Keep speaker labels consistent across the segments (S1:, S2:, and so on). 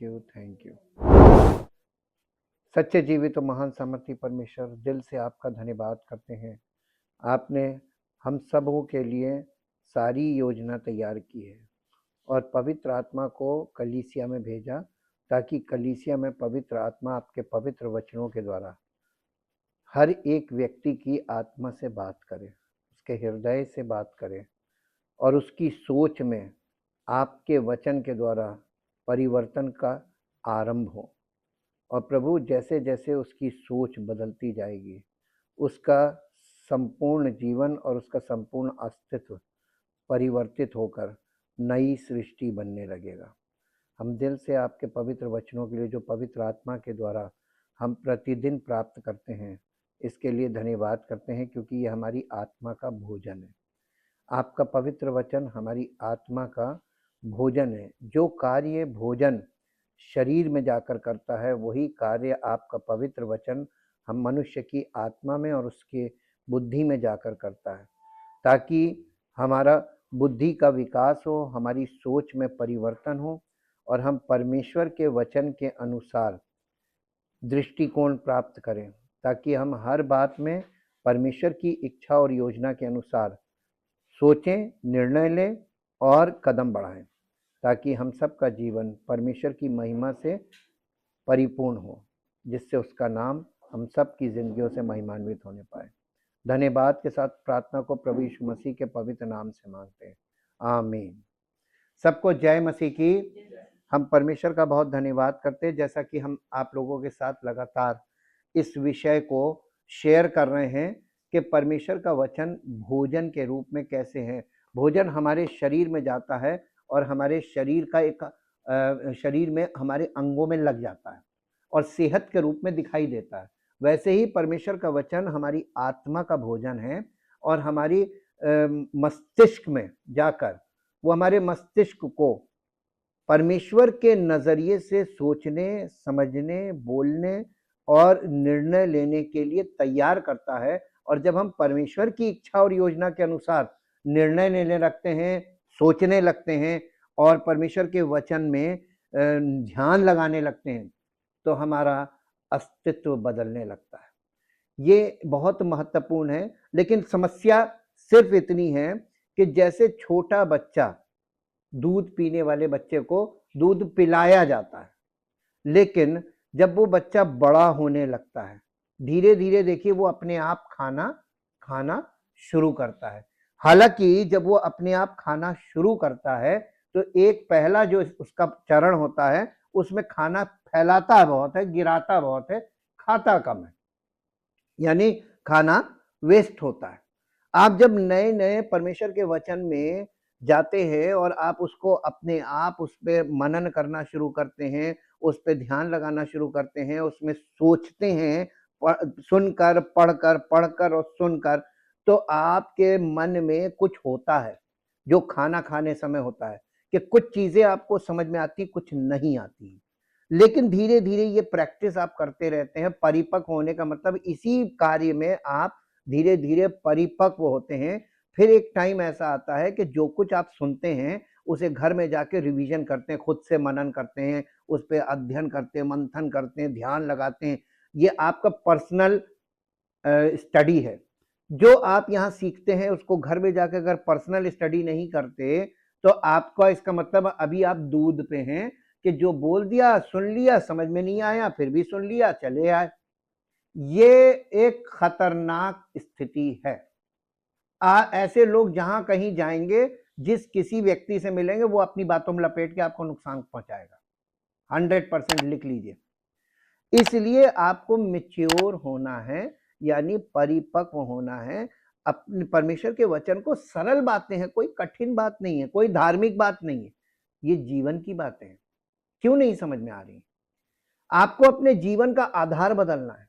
S1: You, thank you. सच्चे जीवित तो महान सामर्थी परमेश्वर, दिल से आपका धन्यवाद करते हैं। आपने हम सबों के लिए सारी योजना तैयार की है और पवित्र आत्मा को कलीसिया में भेजा, ताकि कलीसिया में पवित्र आत्मा आपके पवित्र वचनों के द्वारा हर एक व्यक्ति की आत्मा से बात करे, उसके हृदय से बात करे और उसकी सोच में आपके वचन के द्वारा परिवर्तन का आरंभ हो। और प्रभु, जैसे जैसे उसकी सोच बदलती जाएगी, उसका संपूर्ण जीवन और उसका संपूर्ण अस्तित्व परिवर्तित होकर नई सृष्टि बनने लगेगा। हम दिल से आपके पवित्र वचनों के लिए, जो पवित्र आत्मा के द्वारा हम प्रतिदिन प्राप्त करते हैं, इसके लिए धन्यवाद करते हैं, क्योंकि ये हमारी आत्मा का भोजन है। आपका पवित्र वचन हमारी आत्मा का भोजन है। जो कार्य भोजन शरीर में जाकर करता है, वही कार्य आपका पवित्र वचन हम मनुष्य की आत्मा में और उसके बुद्धि में जाकर करता है, ताकि हमारा बुद्धि का विकास हो, हमारी सोच में परिवर्तन हो और हम परमेश्वर के वचन के अनुसार दृष्टिकोण प्राप्त करें, ताकि हम हर बात में परमेश्वर की इच्छा और योजना के अनुसार सोचें, निर्णय लें और कदम बढ़ाएं, ताकि हम सबका जीवन परमेश्वर की महिमा से परिपूर्ण हो, जिससे उसका नाम हम सब की जिंदगियों से महिमान्वित होने पाए। धन्यवाद के साथ प्रार्थना को प्रभु यीशु मसीह के पवित्र नाम से मांगते हैं, आमीन। सबको जय मसीह की। हम परमेश्वर का बहुत धन्यवाद करते हैं, जैसा कि हम आप लोगों के साथ लगातार इस विषय को शेयर कर रहे हैं कि परमेश्वर का वचन भोजन के रूप में कैसे है। भोजन हमारे शरीर में जाता है और हमारे शरीर का एक शरीर में हमारे अंगों में लग जाता है और सेहत के रूप में दिखाई देता है। वैसे ही परमेश्वर का वचन हमारी आत्मा का भोजन है और हमारी मस्तिष्क में जाकर वो हमारे मस्तिष्क को परमेश्वर के नजरिए से सोचने, समझने, बोलने और निर्णय लेने के लिए तैयार करता है। और जब हम परमेश्वर की इच्छा और योजना के अनुसार निर्णय लेने लगते हैं, सोचने लगते हैं और परमेश्वर के वचन में ध्यान लगाने लगते हैं, तो हमारा अस्तित्व बदलने लगता है। ये बहुत महत्वपूर्ण है। लेकिन समस्या सिर्फ इतनी है कि जैसे छोटा बच्चा, दूध पीने वाले बच्चे को दूध पिलाया जाता है, लेकिन जब वो बच्चा बड़ा होने लगता है, धीरे धीरे देखिए वो अपने आप खाना शुरू करता है। हालांकि जब वो अपने आप खाना शुरू करता है, तो एक पहला जो उसका चरण होता है, उसमें खाना फैलाता बहुत है, गिराता बहुत है, खाता कम है, यानी खाना वेस्ट होता है। आप जब नए नए परमेश्वर के वचन में जाते हैं और आप उसको अपने आप उस पर मनन करना शुरू करते हैं, उस पर ध्यान लगाना शुरू करते हैं, उसमें सोचते हैं, सुनकर, पढ़कर और सुनकर, तो आपके मन में कुछ होता है जो खाना खाने समय होता है, कि कुछ चीजें आपको समझ में आती, कुछ नहीं आती। लेकिन धीरे धीरे ये प्रैक्टिस आप करते रहते हैं। परिपक्व होने का मतलब इसी कार्य में आप धीरे धीरे परिपक्व होते हैं। फिर एक टाइम ऐसा आता है कि जो कुछ आप सुनते हैं उसे घर में जाके रिवीजन करते हैं, खुद से मनन करते हैं, उस पर अध्ययन करते हैं, मंथन करते हैं, ध्यान लगाते हैं। ये आपका पर्सनल स्टडी है। जो आप यहाँ सीखते हैं उसको घर में जाकर अगर पर्सनल स्टडी नहीं करते, तो आपका इसका मतलब अभी आप दूध पे हैं, कि जो बोल दिया, सुन लिया, समझ में नहीं आया, फिर भी सुन लिया, चले आए। ये एक खतरनाक स्थिति है। ऐसे लोग जहां कहीं जाएंगे, जिस किसी व्यक्ति से मिलेंगे, वो अपनी बातों में लपेट के आपको नुकसान पहुंचाएगा। 100% लिख लीजिए। इसलिए आपको मैच्योर होना है, यानी परिपक्व होना है। अपने परमेश्वर के वचन को सरल बातें हैं, कोई कठिन बात नहीं है, कोई धार्मिक बात नहीं है, ये जीवन की बातें हैं। क्यों नहीं समझ में आ रही? आपको अपने जीवन का आधार बदलना है।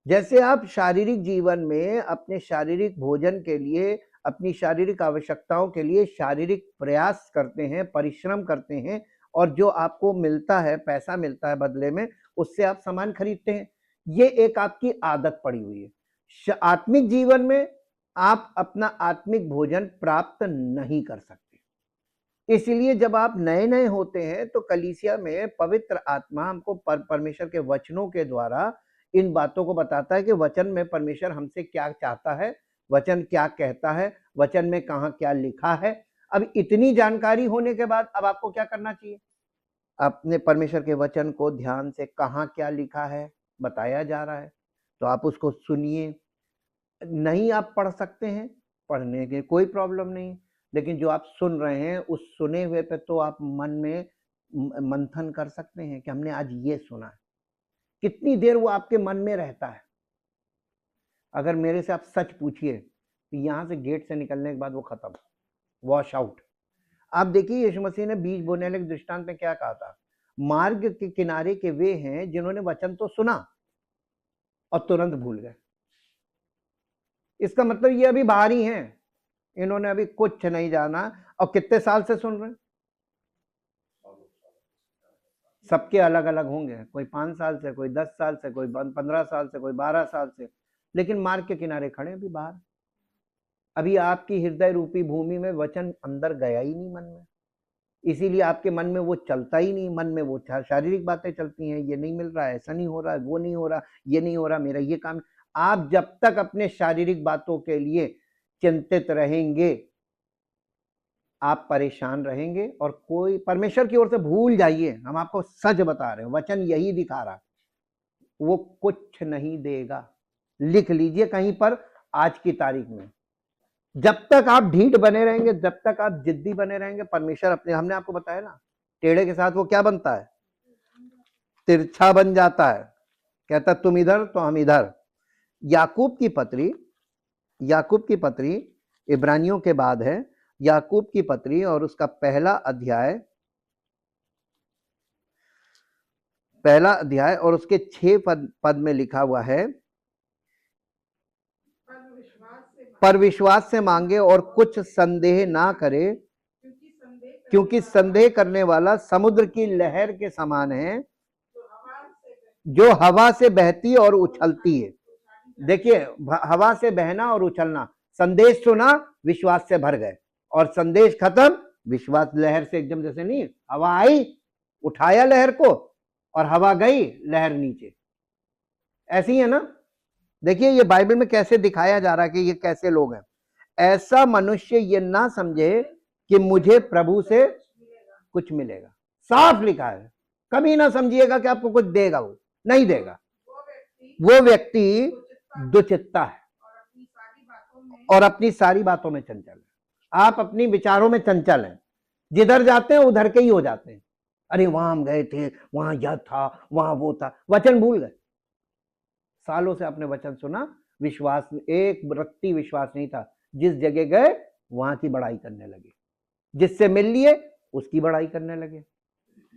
S1: जैसे आप शारीरिक जीवन में अपने शारीरिक भोजन के लिए, अपनी शारीरिक आवश्यकताओं के लिए शारीरिक प्रयास करते हैं, परिश्रम करते हैं, और जो आपको मिलता है, पैसा मिलता है बदले में, उससे आप सामान खरीदते हैं। ये एक आपकी आदत पड़ी हुई है। आत्मिक जीवन में आप अपना आत्मिक भोजन प्राप्त नहीं कर सकते। इसलिए जब आप नए नए होते हैं तो कलीसिया में पवित्र आत्मा हमको परमेश्वर के वचनों के द्वारा इन बातों को बताता है कि वचन में परमेश्वर हमसे क्या चाहता है, वचन क्या कहता है, वचन में कहाँ क्या लिखा है। अब इतनी जानकारी होने के बाद अब आपको क्या करना चाहिए? अपने परमेश्वर के वचन को ध्यान से, कहाँ क्या लिखा है बताया जा रहा है तो आप उसको सुनिए। नहीं आप पढ़ सकते हैं, पढ़ने के कोई प्रॉब्लम नहीं, लेकिन जो आप सुन रहे हैं उस सुने हुए पे तो आप मन में मंथन कर सकते हैं कि हमने आज ये सुना है। कितनी देर वो आपके मन में रहता है? अगर मेरे से आप सच पूछिए तो यहाँ से गेट से निकलने के बाद वो खत्म, वॉश आउट। आप देखिए यीशु मसीह ने बीज बोने वाले दृष्टांत में क्या कहा था? मार्ग के किनारे के वे हैं जिन्होंने वचन तो सुना और तुरंत भूल गए। इसका मतलब ये अभी बाहर ही हैं, इन्होंने अभी कुछ नहीं जाना। और कितने साल से सुन रहे हैं? सबके अलग अलग होंगे, कोई 5 साल से, कोई 10 साल से, कोई 15 साल से, कोई 12 साल से, लेकिन मार्ग के किनारे खड़े अभी बाहर। अभी आपकी हृदय रूपी भूमि में वचन अंदर गया ही नहीं मन में, इसीलिए आपके मन में वो चलता ही नहीं। मन में वो शारीरिक बातें चलती हैं, ये नहीं मिल रहा, ऐसा नहीं हो रहा, वो नहीं हो रहा, ये नहीं हो रहा, मेरा ये काम। आप जब तक अपने शारीरिक बातों के लिए चिंतित रहेंगे आप परेशान रहेंगे और कोई परमेश्वर की ओर से भूल जाइए। हम आपको सच बता रहे हैं, वचन यही दिखा रहा, वो कुछ नहीं देगा। लिख लीजिए कहीं पर आज की तारीख में। जब तक आप ढीठ बने रहेंगे, जब तक आप जिद्दी बने रहेंगे, परमेश्वर अपने, हमने आपको बताया ना, टेढ़े के साथ वो क्या बनता है? तिरछा बन जाता है। कहता तुम इधर तो हम इधर। याकूब की पत्री इब्रानियों के बाद है। याकूब की पत्री और उसका पहला अध्याय और उसके 6 पद में लिखा हुआ है, पर विश्वास से मांगे और कुछ संदेह ना करे, क्योंकि संदेह करने वाला समुद्र की लहर के समान है जो हवा से बहती और उछलती है। देखिए, हवा से बहना और उछलना। संदेश सुना, विश्वास से भर गए, और संदेश खत्म, विश्वास लहर से एकदम, जैसे नहीं, हवा आई उठाया लहर को और हवा गई लहर नीचे। ऐसी है ना? देखिए ये बाइबल में कैसे दिखाया जा रहा है कि ये कैसे लोग हैं। ऐसा मनुष्य ये ना समझे कि मुझे प्रभु से कुछ मिलेगा। साफ लिखा है, कभी ना समझिएगा कि आपको कुछ देगा, वो नहीं देगा। वो व्यक्ति दुचित्ता है और अपनी सारी बातों में चंचल है। आप अपनी विचारों में चंचल हैं, जिधर जाते हैं उधर के ही हो जाते हैं। अरे वहां हम गए थे, वहां यह था, वहां वो था, वचन भूल गए। सालों से आपने वचन सुना, विश्वास, एक रत्ती विश्वास नहीं था। जिस जगह गए वहां की बड़ाई करने लगे, जिससे मिल लिए उसकी बड़ाई करने लगे,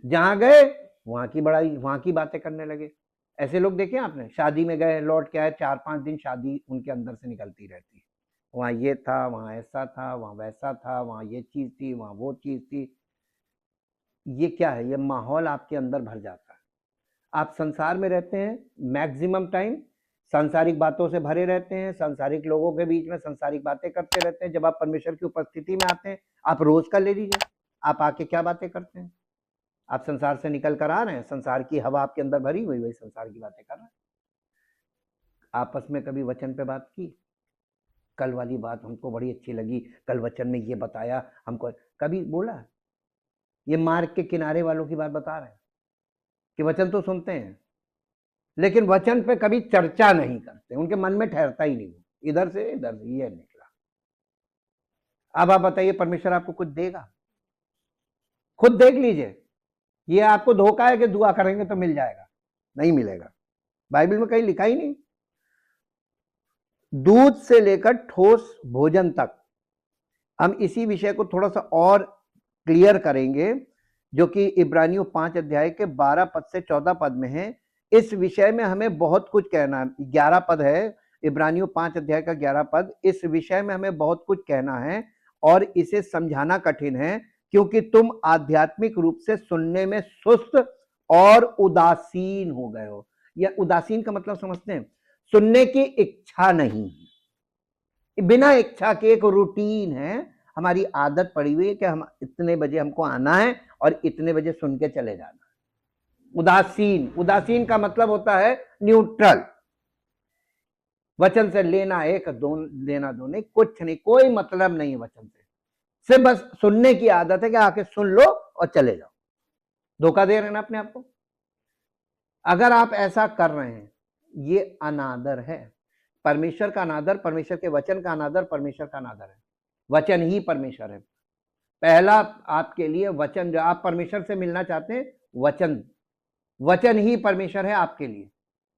S1: जहां गए वहां की बड़ाई, वहां की बातें करने लगे। ऐसे लोग देखे आपने? शादी में गए, लौट के आए, 4-5 दिन शादी उनके अंदर से निकलती रहती है। वहां ये था, वहां ऐसा था, वहां वैसा था, वहां ये चीज थी, वहां वो चीज थी। ये क्या है? ये माहौल आपके अंदर भर जाता है। आप संसार में रहते हैं, मैक्सिमम टाइम सांसारिक बातों से भरे रहते हैं, सांसारिक लोगों के बीच में सांसारिक बातें करते रहते हैं। जब आप परमेश्वर की उपस्थिति में आते हैं, आप रोज का ले लीजिए, आप आके क्या बातें करते हैं? आप संसार से निकल कर आ रहे हैं, संसार की हवा आपके अंदर भरी हुई, वही संसार की बातें कर रहे हैं। आपस में कभी वचन पे बात की? कल वाली बात हमको बड़ी अच्छी लगी, कल वचन में ये बताया हमको, कभी बोला? ये मार्ग के किनारे वालों की बात बता रहे हैं कि वचन तो सुनते हैं लेकिन वचन पे कभी चर्चा नहीं करते, उनके मन में ठहरता ही नहीं, इधर से ये निकला। अब आप बताइए, परमेश्वर आपको कुछ देगा? खुद देख लीजिए, ये आपको धोखा है कि दुआ करेंगे तो मिल जाएगा, नहीं मिलेगा। बाइबल में कहीं लिखा ही नहीं। दूध से लेकर ठोस भोजन तक, हम इसी विषय को थोड़ा सा और क्लियर करेंगे, जो कि इब्रानियों 5 अध्याय के 12 पद से 14 पद में है। इस विषय में हमें बहुत कुछ कहना है। 11 पद है, इब्रानियों 5 अध्याय का 11 पद। इस विषय में हमें बहुत कुछ कहना है और इसे समझाना कठिन है, क्योंकि तुम आध्यात्मिक रूप से सुनने में सुस्त और उदासीन हो गए हो। या उदासीन का मतलब समझते हैं? सुनने की इच्छा नहीं, बिना इच्छा के एक रूटीन है, हमारी आदत पड़ी हुई है कि हम इतने बजे हमको आना है और इतने बजे सुन के चले जाना। उदासीन, उदासीन का मतलब होता है न्यूट्रल, वचन से लेना एक दो, लेना दो नहीं, कुछ नहीं, कोई मतलब नहीं है वचन से, सिर्फ बस सुनने की आदत है कि आके सुन लो और चले जाओ। धोखा दे रहे हैं ना अपने आप को। अगर आप ऐसा कर रहे हैं, ये अनादर है। परमेश्वर का अनादर, परमेश्वर के वचन का अनादर परमेश्वर का अनादर है। वचन ही परमेश्वर है। पहला आपके लिए वचन, जो आप परमेश्वर से मिलना चाहते हैं, वचन, वचन ही परमेश्वर है आपके लिए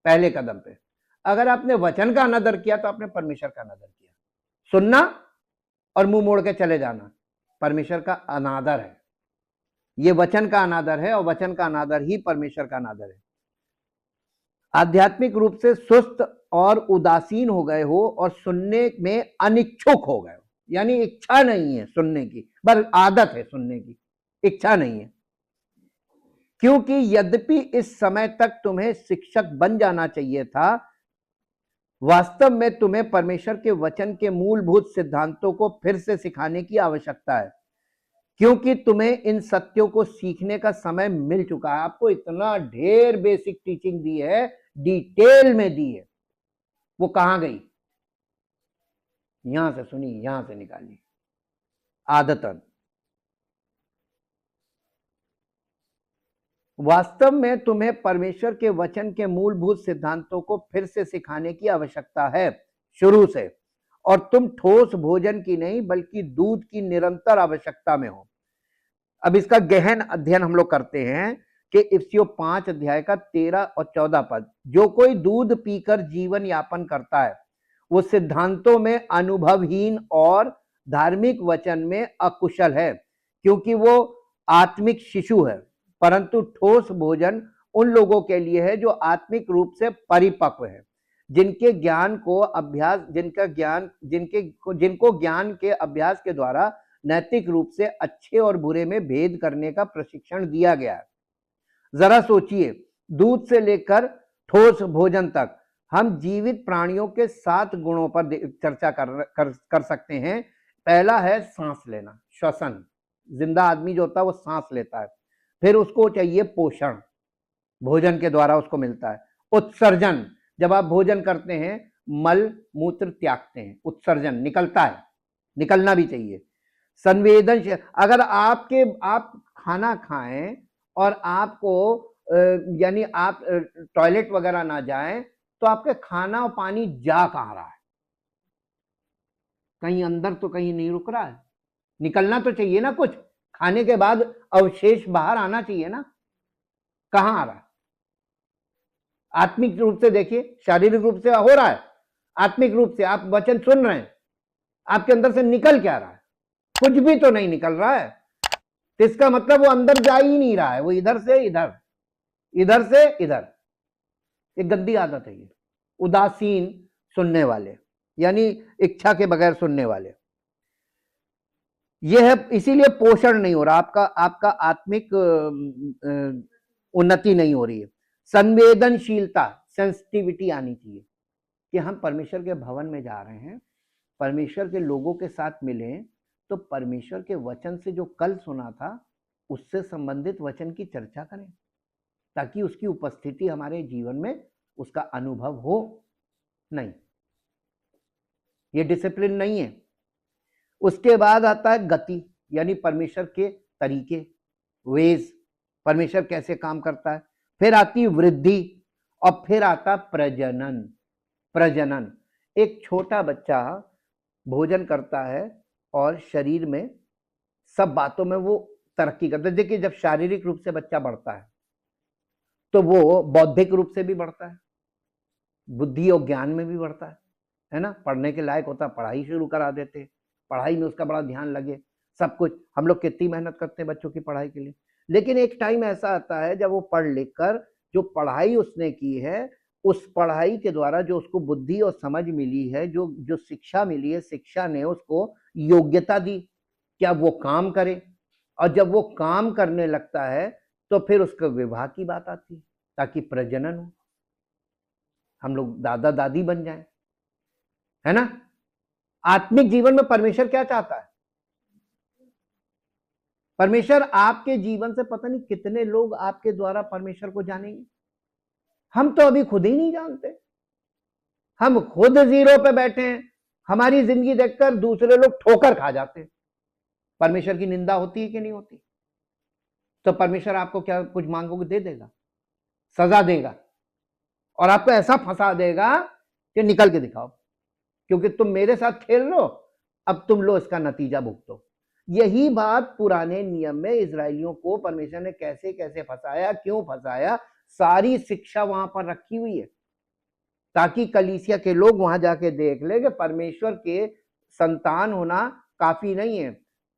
S1: पहले कदम पे। अगर आपने वचन का अनादर किया तो आपने परमेश्वर का अनादर किया। सुनना और मुंह मोड़ के चले जाना परमेश्वर का अनादर है। ये वचन का अनादर है और वचन का अनादर ही परमेश्वर का अनादर है। आध्यात्मिक रूप से सुस्त और उदासीन हो गए हो और सुनने में अनिच्छुक हो गए हो, यानी इच्छा नहीं है सुनने की, बस आदत है सुनने की, इच्छा नहीं है। क्योंकि यद्यपि इस समय तक तुम्हें शिक्षक बन जाना चाहिए था, वास्तव में तुम्हें परमेश्वर के वचन के मूलभूत सिद्धांतों को फिर से सिखाने की आवश्यकता है, क्योंकि तुम्हें इन सत्यों को सीखने का समय मिल चुका है। आपको इतना ढेर बेसिक टीचिंग दी है, डिटेल में दी है, वो कहां गई? यहां से सुनी, यहां से निकाली। आदतन, वास्तव में तुम्हें परमेश्वर के वचन के मूलभूत सिद्धांतों को फिर से सिखाने की आवश्यकता है शुरू से, और तुम ठोस भोजन की नहीं बल्कि दूध की निरंतर आवश्यकता में हो। अब इसका गहन अध्ययन हम लोग करते हैं कि इफिसियों 5 अध्याय का 13 और 14 पद, जो कोई दूध पीकर जीवन यापन करता है वो सिद्धांतों में अनुभवहीन और धार्मिक वचन में अकुशल है, क्योंकि वो आत्मिक शिशु है। परंतु ठोस भोजन उन लोगों के लिए है जो आत्मिक रूप से परिपक्व है, जिनके ज्ञान को अभ्यास जिनको ज्ञान के अभ्यास के द्वारा नैतिक रूप से अच्छे और बुरे में भेद करने का प्रशिक्षण दिया गया है। जरा सोचिए, दूध से लेकर ठोस भोजन तक हम जीवित प्राणियों के 7 गुणों पर चर्चा कर सकते हैं। पहला है सांस लेना, श्वसन। जिंदा आदमी जो होता है वो सांस लेता है। फिर उसको चाहिए पोषण, भोजन के द्वारा उसको मिलता है। उत्सर्जन, जब आप भोजन करते हैं मल मूत्र त्यागते हैं, उत्सर्जन निकलता है, निकलना भी चाहिए। संवेदनशील, अगर आप खाना खाएं और आपको यानी आप टॉयलेट वगैरह ना जाएं तो आपके खाना और पानी जा कहां रहा है? कहीं अंदर तो कहीं नहीं रुक रहा है, निकलना तो चाहिए ना कुछ। खाने के बाद अवशेष बाहर आना चाहिए ना, कहां आ रहा है? आत्मिक रूप से देखिए, शारीरिक रूप से हो रहा है, आत्मिक रूप से आप वचन सुन रहे हैं, आपके अंदर से निकल क्या रहा है? कुछ भी तो नहीं निकल रहा है। तो इसका मतलब वो अंदर जा ही नहीं रहा है, वो इधर से इधर, इधर से इधर। एक गंदी आदत है ये, उदासीन सुनने वाले, यानी इच्छा के बगैर सुनने वाले। यह है, इसीलिए पोषण नहीं हो रहा आपका, आपका आत्मिक उन्नति नहीं हो रही है। संवेदनशीलता, सेंसिटिविटी आनी चाहिए कि हम परमेश्वर के भवन में जा रहे हैं, परमेश्वर के लोगों के साथ मिलें, तो परमेश्वर के वचन से जो कल सुना था उससे संबंधित वचन की चर्चा करें, ताकि उसकी उपस्थिति हमारे जीवन में उसका अनुभव हो। नहीं, ये डिसिप्लिन नहीं है। उसके बाद आता है गति, यानी परमेश्वर के तरीके, वेज, परमेश्वर कैसे काम करता है। फिर आती वृद्धि और फिर आता प्रजनन। प्रजनन, एक छोटा बच्चा भोजन करता है और शरीर में सब बातों में वो तरक्की करता है। देखिए, जब शारीरिक रूप से बच्चा बढ़ता है तो वो बौद्धिक रूप से भी बढ़ता है, बुद्धि और ज्ञान में भी बढ़ता है ना। पढ़ने के लायक होता है, पढ़ाई शुरू करा देते, पढ़ाई में उसका बड़ा ध्यान लगे, सब कुछ। हम लोग कितनी मेहनत करते हैं बच्चों की पढ़ाई के लिए, लेकिन एक टाइम ऐसा आता है जब वो पढ़ लिख कर जो पढ़ाई उसने की है, उस पढ़ाई के द्वारा जो उसको बुद्धि और समझ मिली है, जो जो शिक्षा मिली है, शिक्षा ने उसको योग्यता दी कि अब वो काम करे। और जब वो काम करने लगता है तो फिर उसके विवाह की बात आती है, ताकि प्रजनन हो, हम लोग दादा दादी बन जाएं, है ना। आत्मिक जीवन में परमेश्वर क्या चाहता है? परमेश्वर आपके जीवन से पता नहीं कितने लोग आपके द्वारा परमेश्वर को जानेंगे। हम तो अभी खुद ही नहीं जानते, हम खुद जीरो पे बैठे हैं। हमारी जिंदगी देखकर दूसरे लोग ठोकर खा जाते हैं। परमेश्वर की निंदा होती है कि नहीं होती? तो परमेश्वर आपको क्या कुछ मांगोगे दे देगा? सजा देगा और आपको ऐसा फंसा देगा कि निकल के दिखाओ, क्योंकि तुम मेरे साथ खेल रहे हो, अब तुम लो इसका नतीजा भुगतो। यही बात पुराने नियम में इजराइलियों को परमेश्वर ने कैसे कैसे फंसाया, क्यों फंसाया, सारी शिक्षा वहां पर रखी हुई है, ताकि कलीसिया के लोग वहां जाके देख ले कि परमेश्वर के संतान होना काफी नहीं है,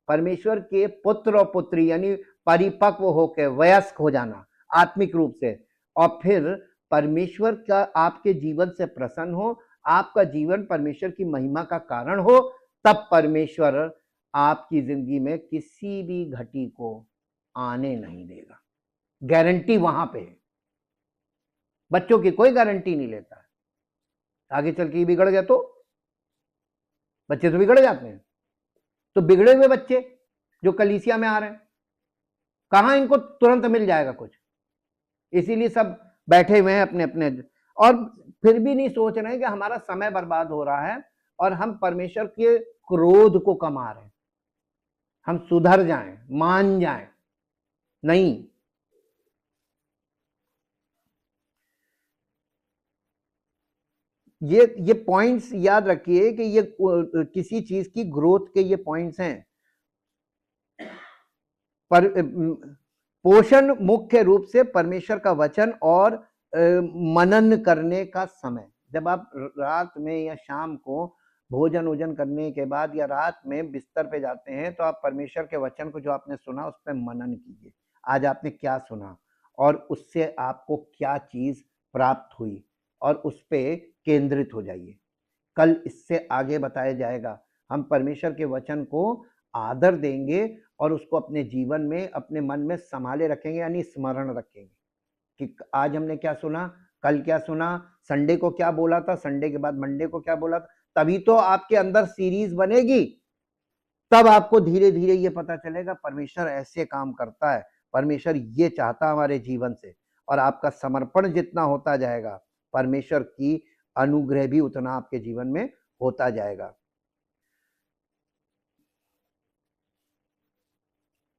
S1: परमेश्वर के पुत्र और पुत्री यानी परिपक्व होकर वयस्क हो जाना आत्मिक रूप से, और फिर परमेश्वर का आपके जीवन से प्रसन्न हो, आपका जीवन परमेश्वर की महिमा का कारण हो, तब परमेश्वर आपकी जिंदगी में किसी भी घटी को आने नहीं देगा। गारंटी वहां पे है। बच्चों की कोई गारंटी नहीं लेता है, आगे चल के बिगड़ गया तो बच्चे तो बिगड़ जाते हैं। तो बिगड़े हुए बच्चे जो कलीसिया में आ रहे हैं, कहां इनको तुरंत मिल जाएगा कुछ? इसीलिए सब बैठे हुए हैं अपने अपने, और फिर भी नहीं सोच रहे हैं कि हमारा समय बर्बाद हो रहा है और हम परमेश्वर के क्रोध को कमा रहे हैं, हम सुधर जाएं, मान जाएं। नहीं, ये पॉइंट्स याद रखिए कि ये किसी चीज की ग्रोथ के ये पॉइंट्स हैं। पर पोषण मुख्य रूप से परमेश्वर का वचन और मनन करने का समय। जब आप रात में या शाम को भोजन वोजन करने के बाद या रात में बिस्तर पे जाते हैं, तो आप परमेश्वर के वचन को जो आपने सुना उस पर मनन कीजिए। आज आपने क्या सुना और उससे आपको क्या चीज प्राप्त हुई, और उस पर केंद्रित हो जाइए। कल इससे आगे बताया जाएगा। हम परमेश्वर के वचन को आदर देंगे और उसको अपने जीवन में, अपने मन में संभाले रखेंगे, यानी स्मरण रखेंगे कि आज हमने क्या सुना, कल क्या सुना, संडे को क्या बोला था, संडे के बाद मंडे को क्या बोला था। तभी तो आपके अंदर सीरीज बनेगी, तब आपको धीरे धीरे ये पता चलेगा परमेश्वर ऐसे काम करता है, परमेश्वर ये चाहता हमारे जीवन से। और आपका समर्पण जितना होता जाएगा, परमेश्वर की अनुग्रह भी उतना आपके जीवन में होता जाएगा।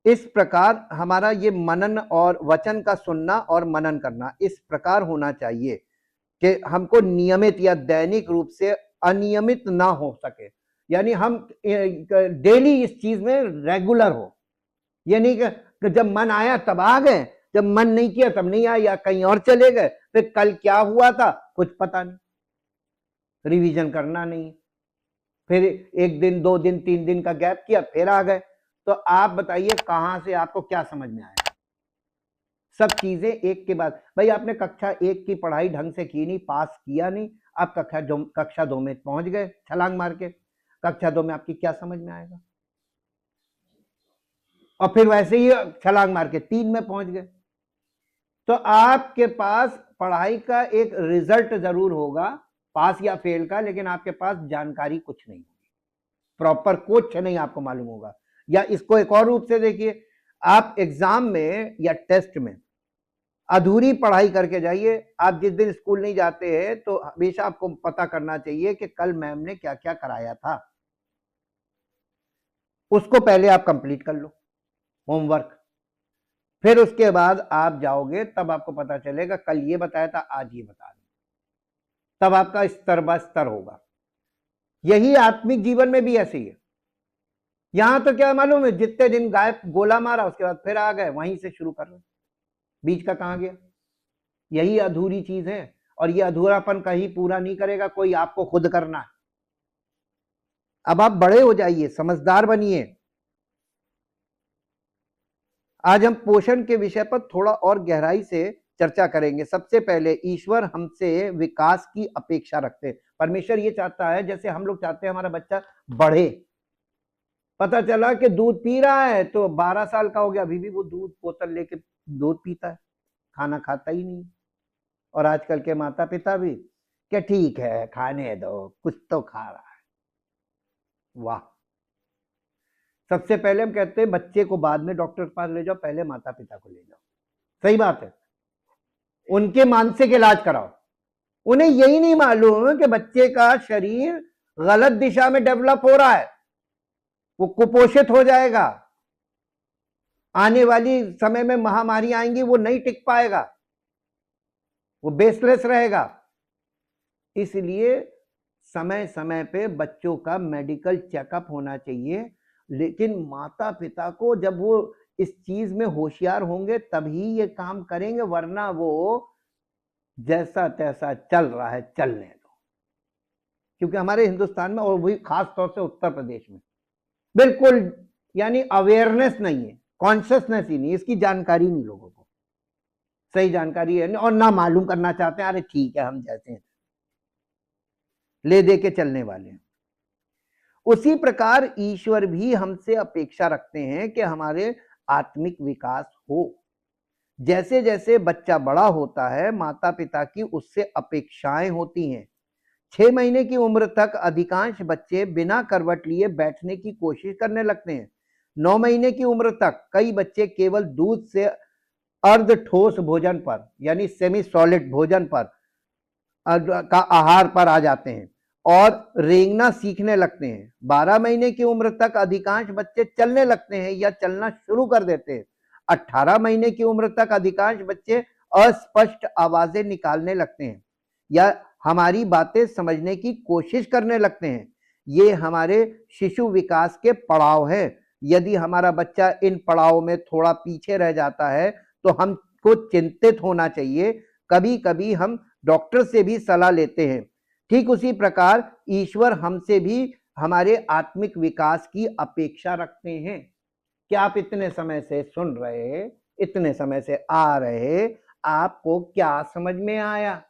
S1: इस प्रकार हमारा ये मनन और वचन का सुनना और मनन करना इस प्रकार होना चाहिए कि हमको नियमित या दैनिक रूप से अनियमित ना हो सके, यानी हम डेली इस चीज में रेगुलर हो। ये नहीं कि जब मन आया तब आ गए, जब मन नहीं किया तब नहीं आया, या कहीं और चले गए, फिर कल क्या हुआ था कुछ पता नहीं, रिवीजन करना नहीं, फिर 1 दिन 2 दिन 3 दिन का गैप किया फिर आ गए। तो आप बताइए कहां से आपको क्या समझ में आया? सब चीजें एक के बाद। भाई आपने कक्षा 1 की पढ़ाई ढंग से की नहीं, पास किया नहीं, आप कक्षा 2 में पहुंच गए छलांग मार के, कक्षा 2 में आपकी क्या समझ में आएगा? और फिर वैसे ही छलांग मार के 3 में पहुंच गए। तो आपके पास पढ़ाई का एक रिजल्ट जरूर होगा, पास या फेल का, लेकिन आपके पास जानकारी कुछ नहीं होगी, प्रॉपर कुछ नहीं आपको मालूम होगा। या इसको एक और रूप से देखिए, आप एग्जाम में या टेस्ट में अधूरी पढ़ाई करके जाइए। आप जिस दिन स्कूल नहीं जाते हैं तो हमेशा आपको पता करना चाहिए कि कल मैम ने क्या क्या कराया था, उसको पहले आप कंप्लीट कर लो होमवर्क। फिर उसके बाद आप जाओगे तब आपको पता चलेगा कल ये बताया था आज ये बता रहे, तब आपका स्तर ब स्तर होगा। यही आत्मिक जीवन में भी ऐसे ही है। यहां तो क्या मालूम है, जितने दिन गायब गोला मारा उसके बाद फिर आ गए, वहीं से शुरू कर रहे, बीच का कहां गया? यही अधूरी चीज है, और ये अधूरापन कहीं पूरा नहीं करेगा कोई, आपको खुद करना है। अब आप बड़े हो जाइए, समझदार बनिए। आज हम पोषण के विषय पर थोड़ा और गहराई से चर्चा करेंगे। सबसे पहले ईश्वर हमसे विकास की अपेक्षा रखते हैं। परमेश्वर ये चाहता है, जैसे हम लोग चाहते हैं हमारा बच्चा बढ़े। पता चला कि दूध पी रहा है तो 12 साल का हो गया, अभी भी वो दूध बोतल लेके दूध पीता है, खाना खाता ही नहीं। और आजकल के माता पिता भी क्या, ठीक है खाने दो, कुछ तो खा रहा है। वाह, सबसे पहले हम कहते हैं बच्चे को बाद में डॉक्टर के पास ले जाओ, पहले माता पिता को ले जाओ। सही बात है, उनके मानसिक इलाज कराओ। उन्हें यही नहीं मालूम कि बच्चे का शरीर गलत दिशा में डेवलप हो रहा है, वो कुपोषित हो जाएगा, आने वाली समय में महामारी आएंगी, वो नहीं टिक पाएगा, वो बेसलेस रहेगा। इसलिए समय समय पे बच्चों का मेडिकल चेकअप होना चाहिए, लेकिन माता पिता को जब वो इस चीज में होशियार होंगे तभी ये काम करेंगे, वरना वो जैसा तैसा चल रहा है चलने दो। क्योंकि हमारे हिंदुस्तान में और वही खास तौर से उत्तर प्रदेश में बिल्कुल यानी अवेयरनेस नहीं है, कॉन्शियसनेस ही नहीं, इसकी जानकारी नहीं लोगों को, सही जानकारी है और ना मालूम करना चाहते हैं। अरे ठीक है, हम जैसे हैं ले दे के चलने वाले हैं। उसी प्रकार ईश्वर भी हमसे अपेक्षा रखते हैं कि हमारे आत्मिक विकास हो। जैसे जैसे बच्चा बड़ा होता है, माता पिता की उससे अपेक्षाएं होती हैं। 6 महीने की उम्र तक अधिकांश बच्चे बिना करवट लिए बैठने की कोशिश करने लगते हैं। 9 महीने की उम्र तक कई बच्चे केवल दूध से अर्ध ठोस भोजन पर यानी सेमी सॉलिड भोजन पर का आहार पर आ जाते हैं और रेंगना सीखने लगते हैं। 12 महीने की उम्र तक अधिकांश बच्चे चलने लगते हैं या चलना शुरू कर देते हैं। 18 महीने की उम्र तक अधिकांश बच्चे अस्पष्ट आवाजें निकालने लगते हैं या हमारी बातें समझने की कोशिश करने लगते हैं। ये हमारे शिशु विकास के पड़ाव है। यदि हमारा बच्चा इन पड़ावों में थोड़ा पीछे रह जाता है तो हमको चिंतित होना चाहिए। कभी कभी हम डॉक्टर से भी सलाह लेते हैं। ठीक उसी प्रकार ईश्वर हमसे भी हमारे आत्मिक विकास की अपेक्षा रखते हैं। कि आप इतने समय से सुन रहे, इतने समय से आ रहे, आपको क्या समझ में आया?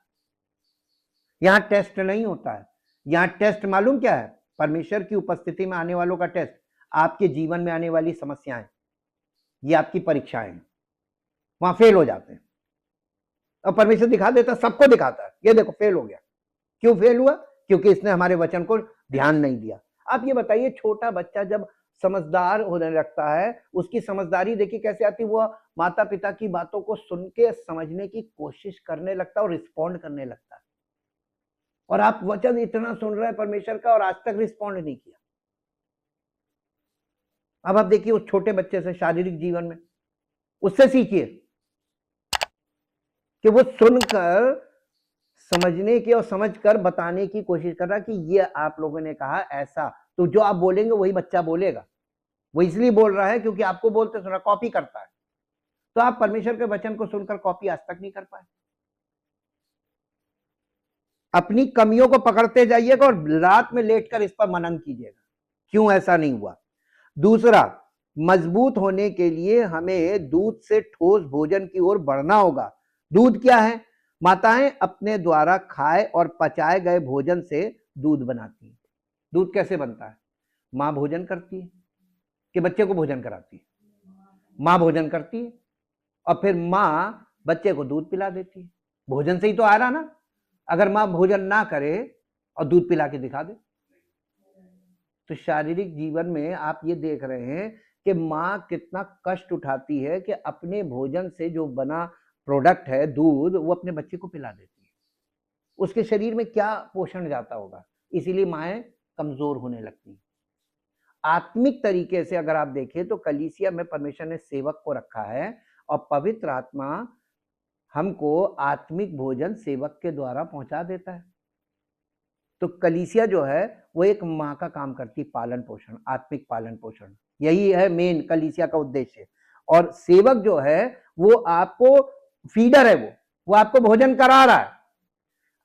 S1: यहां टेस्ट नहीं होता है। यहां टेस्ट मालूम क्या है? परमेश्वर की उपस्थिति में आने वालों का टेस्ट, आपके जीवन में आने वाली समस्याएं, ये आपकी परीक्षाएं, वहां फेल हो जाते हैं और परमेश्वर दिखा देता, सबको दिखाता है, ये देखो फेल हो गया। क्यों फेल हुआ? क्योंकि इसने हमारे वचन को ध्यान नहीं दिया। आप ये बताइए, छोटा बच्चा जब समझदार होने लगता है, उसकी समझदारी देखिए कैसे आती है, वो माता पिता की बातों को सुन के समझने की कोशिश करने लगता है और रिस्पॉन्ड करने लगता है। और आप वचन इतना सुन रहे हैं परमेश्वर का और आज तक रिस्पॉन्ड नहीं किया। अब आप देखिए उस छोटे बच्चे से शारीरिक जीवन में, उससे सीखिए कि वो सुनकर समझने की और समझकर बताने की कोशिश कर रहा कि ये आप लोगों ने कहा ऐसा, तो जो आप बोलेंगे वही बच्चा बोलेगा। वो इसलिए बोल रहा है क्योंकि आपको बोलते सुना, कॉपी करता है। तो आप परमेश्वर के वचन को सुनकर कॉपी आज तक नहीं कर पाए। अपनी कमियों को पकड़ते जाइएगा और रात में लेटकर इस पर मनन कीजिएगा, क्यों ऐसा नहीं हुआ। दूसरा, मजबूत होने के लिए हमें दूध से ठोस भोजन की ओर बढ़ना होगा। दूध क्या है? माताएं अपने द्वारा खाए और पचाए गए भोजन से दूध बनाती हैं। दूध कैसे बनता है? मां भोजन करती है कि बच्चे को भोजन कराती है? मां भोजन करती है और फिर मां बच्चे को दूध पिला देती है। भोजन से ही तो आ रहा ना। अगर मां भोजन ना करे और दूध पिला के दिखा दे, तो शारीरिक जीवन में आप ये देख रहे हैं कि मां कितना कष्ट उठाती है कि अपने भोजन से जो बना प्रोडक्ट है दूध, वो अपने बच्चे को पिला देती है। उसके शरीर में क्या पोषण जाता होगा। इसीलिए माएं कमजोर होने लगती हैं। आत्मिक तरीके से अगर आप देखें तो कलीसिया में परमेश्वर ने सेवक को रखा है और पवित्र आत्मा हमको आत्मिक भोजन सेवक के द्वारा पहुंचा देता है। तो कलीसिया जो है वो एक माँ का काम करती, पालन पोषण, आत्मिक पालन पोषण, यही है मेन कलीसिया का उद्देश्य। और सेवक जो है वो आपको फीडर है, वो आपको भोजन करा रहा है,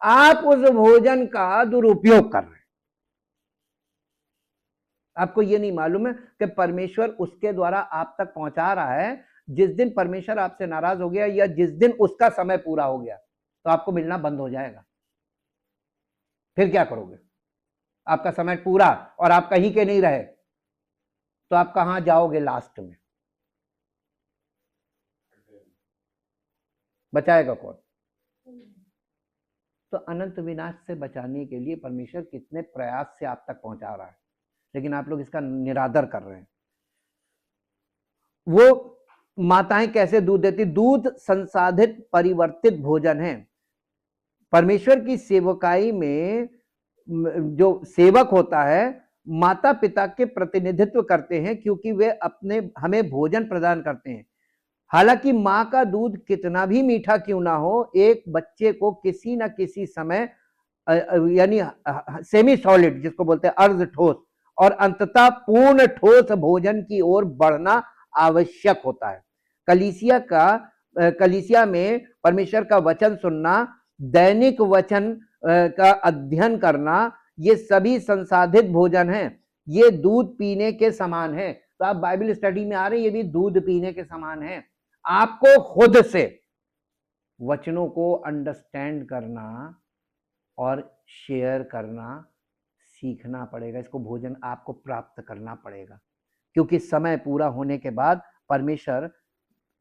S1: आप उस भोजन का दुरुपयोग कर रहे हैं। आपको ये नहीं मालूम है कि परमेश्वर उसके द्वारा आप तक पहुंचा रहा है। जिस दिन परमेश्वर आपसे नाराज हो गया या जिस दिन उसका समय पूरा हो गया तो आपको मिलना बंद हो जाएगा। फिर क्या करोगे? आपका समय पूरा और आप कहीं के नहीं रहे तो आप कहां जाओगे? लास्ट में बचाएगा कौन? तो अनंत विनाश से बचाने के लिए परमेश्वर कितने प्रयास से आप तक पहुंचा रहा है, लेकिन आप लोग इसका निरादर कर रहे हैं। वो माताएं कैसे दूध देती? दूध संसाधित परिवर्तित भोजन है। परमेश्वर की सेवकाई में जो सेवक होता है, माता पिता के प्रतिनिधित्व करते हैं, क्योंकि वे अपने हमें भोजन प्रदान करते हैं। हालांकि माँ का दूध कितना भी मीठा क्यों ना हो, एक बच्चे को किसी न किसी समय यानी सेमी सॉलिड जिसको बोलते हैं अर्ध ठोस और अंततः पूर्ण ठोस भोजन की ओर बढ़ना आवश्यक होता है। कलीसिया में परमेश्वर का वचन सुनना, दैनिक वचन का अध्ययन करना, ये सभी संसाधित भोजन हैं। ये दूध पीने के समान है। तो आप बाइबल स्टडी में आ रहे हैं, ये भी दूध पीने के समान है। आपको खुद से वचनों को अंडरस्टैंड करना और शेयर करना सीखना पड़ेगा। इसको भोजन आपको प्राप्त करना पड़ेगा, क्योंकि समय पूरा होने के बाद परमेश्वर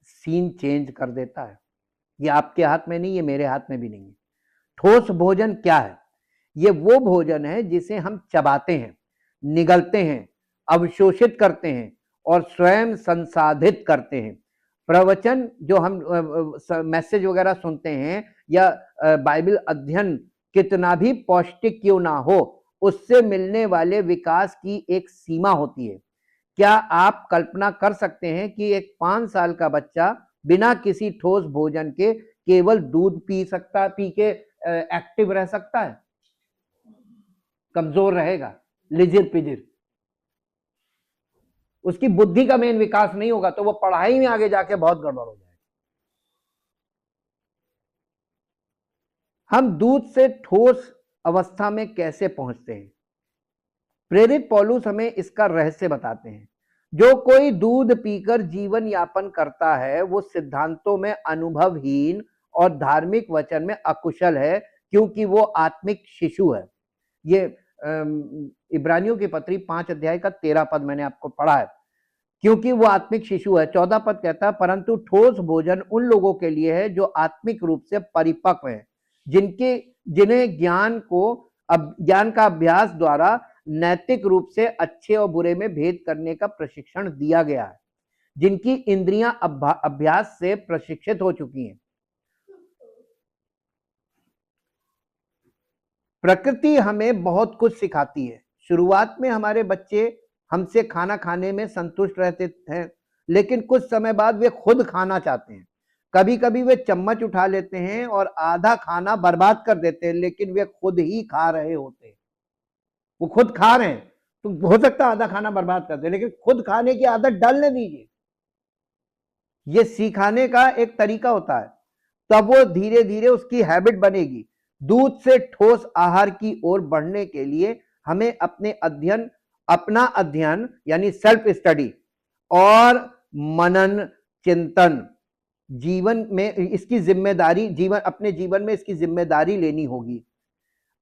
S1: सीन चेंज कर देता है। ये आपके हाथ में नहीं, ये मेरे हाथ में भी नहीं है। ठोस भोजन क्या है? ये वो भोजन है जिसे हम चबाते हैं, निगलते हैं, अवशोषित करते हैं और स्वयं संसाधित करते हैं। प्रवचन जो हम मैसेज वगैरह सुनते हैं या बाइबल अध्ययन कितना भी पौष्टिक क्यों ना हो, उससे मिलने वाले विकास की एक सीमा होती है। क्या आप कल्पना कर सकते हैं कि एक 5 साल का बच्चा बिना किसी ठोस भोजन के केवल दूध पी के एक्टिव रह सकता है? कमजोर रहेगा, लिजिर पिजिर, उसकी बुद्धि का मेन विकास नहीं होगा, तो वो पढ़ाई में आगे जाके बहुत गड़बड़ हो जाएगा। हम दूध से ठोस अवस्था में कैसे पहुंचते हैं? प्रेरित पौलुस हमें इसका रहस्य बताते हैं। जो कोई दूध पीकर जीवन यापन करता है, वो सिद्धांतों में अनुभवहीन और धार्मिक वचन में अकुशल है, क्योंकि वो आत्मिक शिशु है। ये इब्रानियों की पत्री 5 अध्याय का 13 पद मैंने आपको पढ़ा है। क्योंकि वो आत्मिक शिशु है। 14 पद कहता है, परंतु ठोस भोजन उन लोगों के लिए है जो आत्मिक रूप से परिपक्व हैं, जिन्हें ज्ञान का अभ्यास द्वारा नैतिक रूप से अच्छे और बुरे में भेद करने का प्रशिक्षण दिया गया है, जिनकी इंद्रियां अभ्यास से प्रशिक्षित हो चुकी हैं। प्रकृति हमें बहुत कुछ सिखाती है। शुरुआत में हमारे बच्चे हमसे खाना खाने में संतुष्ट रहते हैं, लेकिन कुछ समय बाद वे खुद खाना चाहते हैं। कभी कभी वे चम्मच उठा लेते हैं और आधा खाना बर्बाद कर देते हैं, लेकिन वे खुद ही खा रहे होते हैं। वो खुद खा रहे हैं, तो हो सकता है आधा खाना बर्बाद कर दे, लेकिन खुद खाने की आदत डालने दीजिए। ये सिखाने का एक तरीका होता है, तब वो धीरे धीरे उसकी हैबिट बनेगी। दूध से ठोस आहार की ओर बढ़ने के लिए हमें अपना अध्ययन यानी सेल्फ स्टडी और मनन चिंतन जीवन में इसकी जिम्मेदारी अपने जीवन में इसकी जिम्मेदारी लेनी होगी।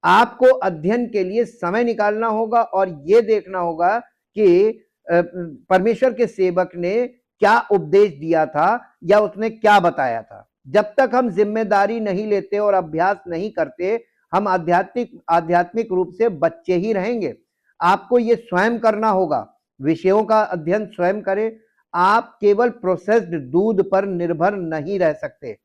S1: आपको अध्ययन के लिए समय निकालना होगा और यह देखना होगा कि परमेश्वर के सेवक ने क्या उपदेश दिया था या उसने क्या बताया था। जब तक हम जिम्मेदारी नहीं लेते और अभ्यास नहीं करते, हम आध्यात्मिक रूप से बच्चे ही रहेंगे। आपको ये स्वयं करना होगा, विषयों का अध्ययन स्वयं करें। आप केवल प्रोसेस्ड दूध पर निर्भर नहीं रह सकते।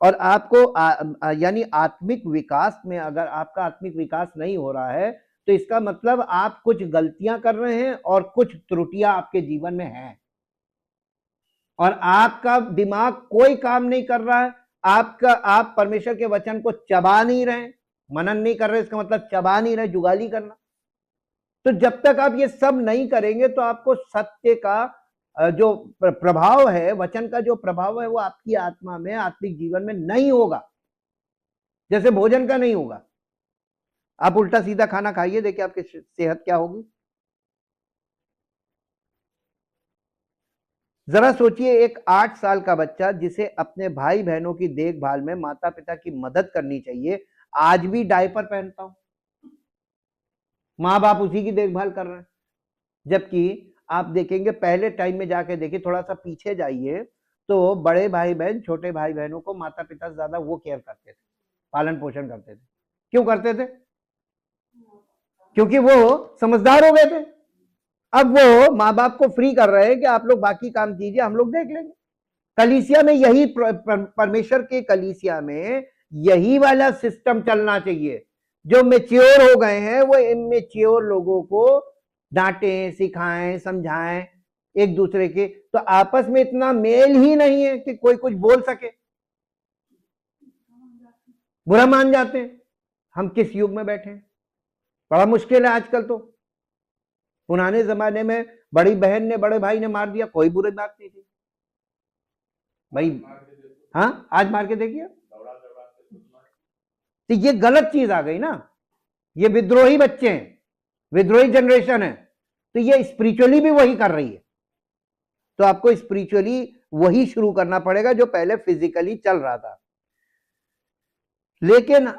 S1: और आपको यानी आत्मिक विकास में अगर आपका आत्मिक विकास नहीं हो रहा है, तो इसका मतलब आप कुछ गलतियां कर रहे हैं और कुछ त्रुटियां आपके जीवन में हैं, और आपका दिमाग कोई काम नहीं कर रहा है। आप परमेश्वर के वचन को चबा नहीं रहे, मनन नहीं कर रहे, इसका मतलब चबा नहीं रहे, जुगाली करना। तो जब तक आप ये सब नहीं करेंगे, तो आपको सत्य का जो प्रभाव है, वचन का जो प्रभाव है, वो आपकी आत्मा में, आत्मिक जीवन में नहीं होगा, जैसे भोजन का नहीं होगा। आप उल्टा सीधा खाना खाइए, देखिए आपकी सेहत क्या होगी। जरा सोचिए, एक 8 साल का बच्चा जिसे अपने भाई बहनों की देखभाल में माता पिता की मदद करनी चाहिए, आज भी डायपर पहनता हूं, माँ बाप उसी की देखभाल कर रहे हैं। जबकि आप देखेंगे, पहले टाइम में जाके देखिए, थोड़ा सा पीछे जाइए, तो बड़े भाई बहन छोटे भाई बहनों को माता पिता से ज्यादा वो केयर करते थे, पालन पोषण करते थे। क्यों करते थे? क्योंकि वो समझदार हो गए थे। अब वो माँ बाप को फ्री कर रहे हैं कि आप लोग बाकी काम कीजिए, हम लोग देख लेंगे। कलीसिया में यही परमेश्वर के कलीसिया में यही वाला सिस्टम चलना चाहिए। जो मेच्योर हो गए हैं वो इमेच्योर लोगों को डांटें, सिखाएं, समझाएं एक दूसरे के, तो आपस में इतना मेल ही नहीं है कि कोई कुछ बोल सके, बुरा मान जाते हैं। हम किस युग में बैठे हैं, बड़ा मुश्किल है आजकल। तो पुराने जमाने में बड़ी बहन ने बड़े भाई ने मार दिया, कोई बुरी बात नहीं थी भाई। हाँ, आज मार के देखिए, तो ये गलत चीज आ गई ना। ये विद्रोही बच्चे हैं, विद्रोही जनरेशन है, तो ये स्पिरिचुअली भी वही कर रही है। तो आपको स्पिरिचुअली वही शुरू करना पड़ेगा जो पहले फिजिकली चल रहा था। लेकिन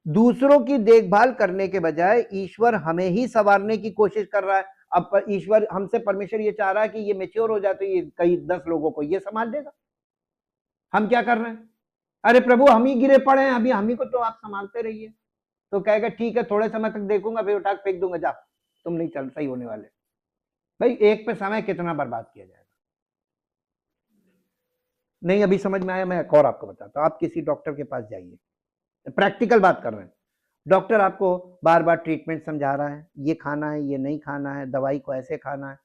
S1: दूसरों की देखभाल करने के बजाय ईश्वर हमें ही संवारने की कोशिश कर रहा है। अब ईश्वर हमसे, परमेश्वर ये चाह रहा है कि ये मैच्योर हो जाए तो ये कई 10 लोगों को ये संभाल देगा। हम क्या कर रहे हैं, अरे प्रभु हम ही गिरे पड़े हैं, अभी हम ही को तो आप संभालते रहिए। तो कहेगा ठीक है, थोड़े समय तक देखूंगा, फिर उठा फेंक दूंगा, जा तुम नहीं चल सही होने वाले। भाई एक पे समय कितना बर्बाद किया जाएगा। नहीं अभी समझ में आया, मैं एक और आपको बताता हूं। आप किसी डॉक्टर के पास जाइए, प्रैक्टिकल बात कर रहे हैं। डॉक्टर आपको बार बार ट्रीटमेंट समझा रहा है, ये खाना है, ये नहीं खाना है, दवाई को ऐसे खाना है,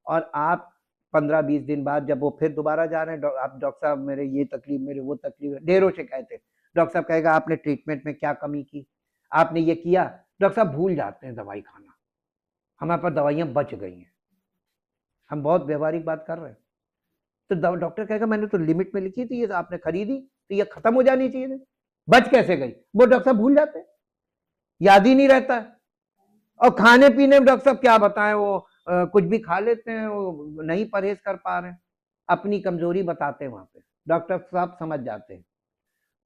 S1: और आप 15-20 दिन बाद जब वो फिर दोबारा जा रहे हैं, आप डॉक्टर साहब मेरे ये तकलीफ, मेरे वो तकलीफ, ढेरों शिकायतें। डॉक्टर साहब कहेगा आपने ट्रीटमेंट में क्या कमी की, आपने ये किया। डॉक्टर साहब भूल जाते हैं दवाई खाना, हमारे पास दवाइयाँ बच गई हैं। हम बहुत व्यवहारिक बात कर रहे हैं। तो डॉक्टर कहेगा मैंने तो लिमिट में लिखी थी, ये आपने खरीदी तो ये खत्म हो जानी चाहिए थी, बच कैसे गई। वो डॉक्टर साहब भूल जाते हैं, याद ही नहीं रहता है। और खाने पीने में डॉक्टर साहब क्या बताएं, वो कुछ भी खा लेते हैं, वो नहीं परहेज कर पा रहे हैं, अपनी कमजोरी बताते हैं। वहां पे डॉक्टर साहब समझ जाते हैं,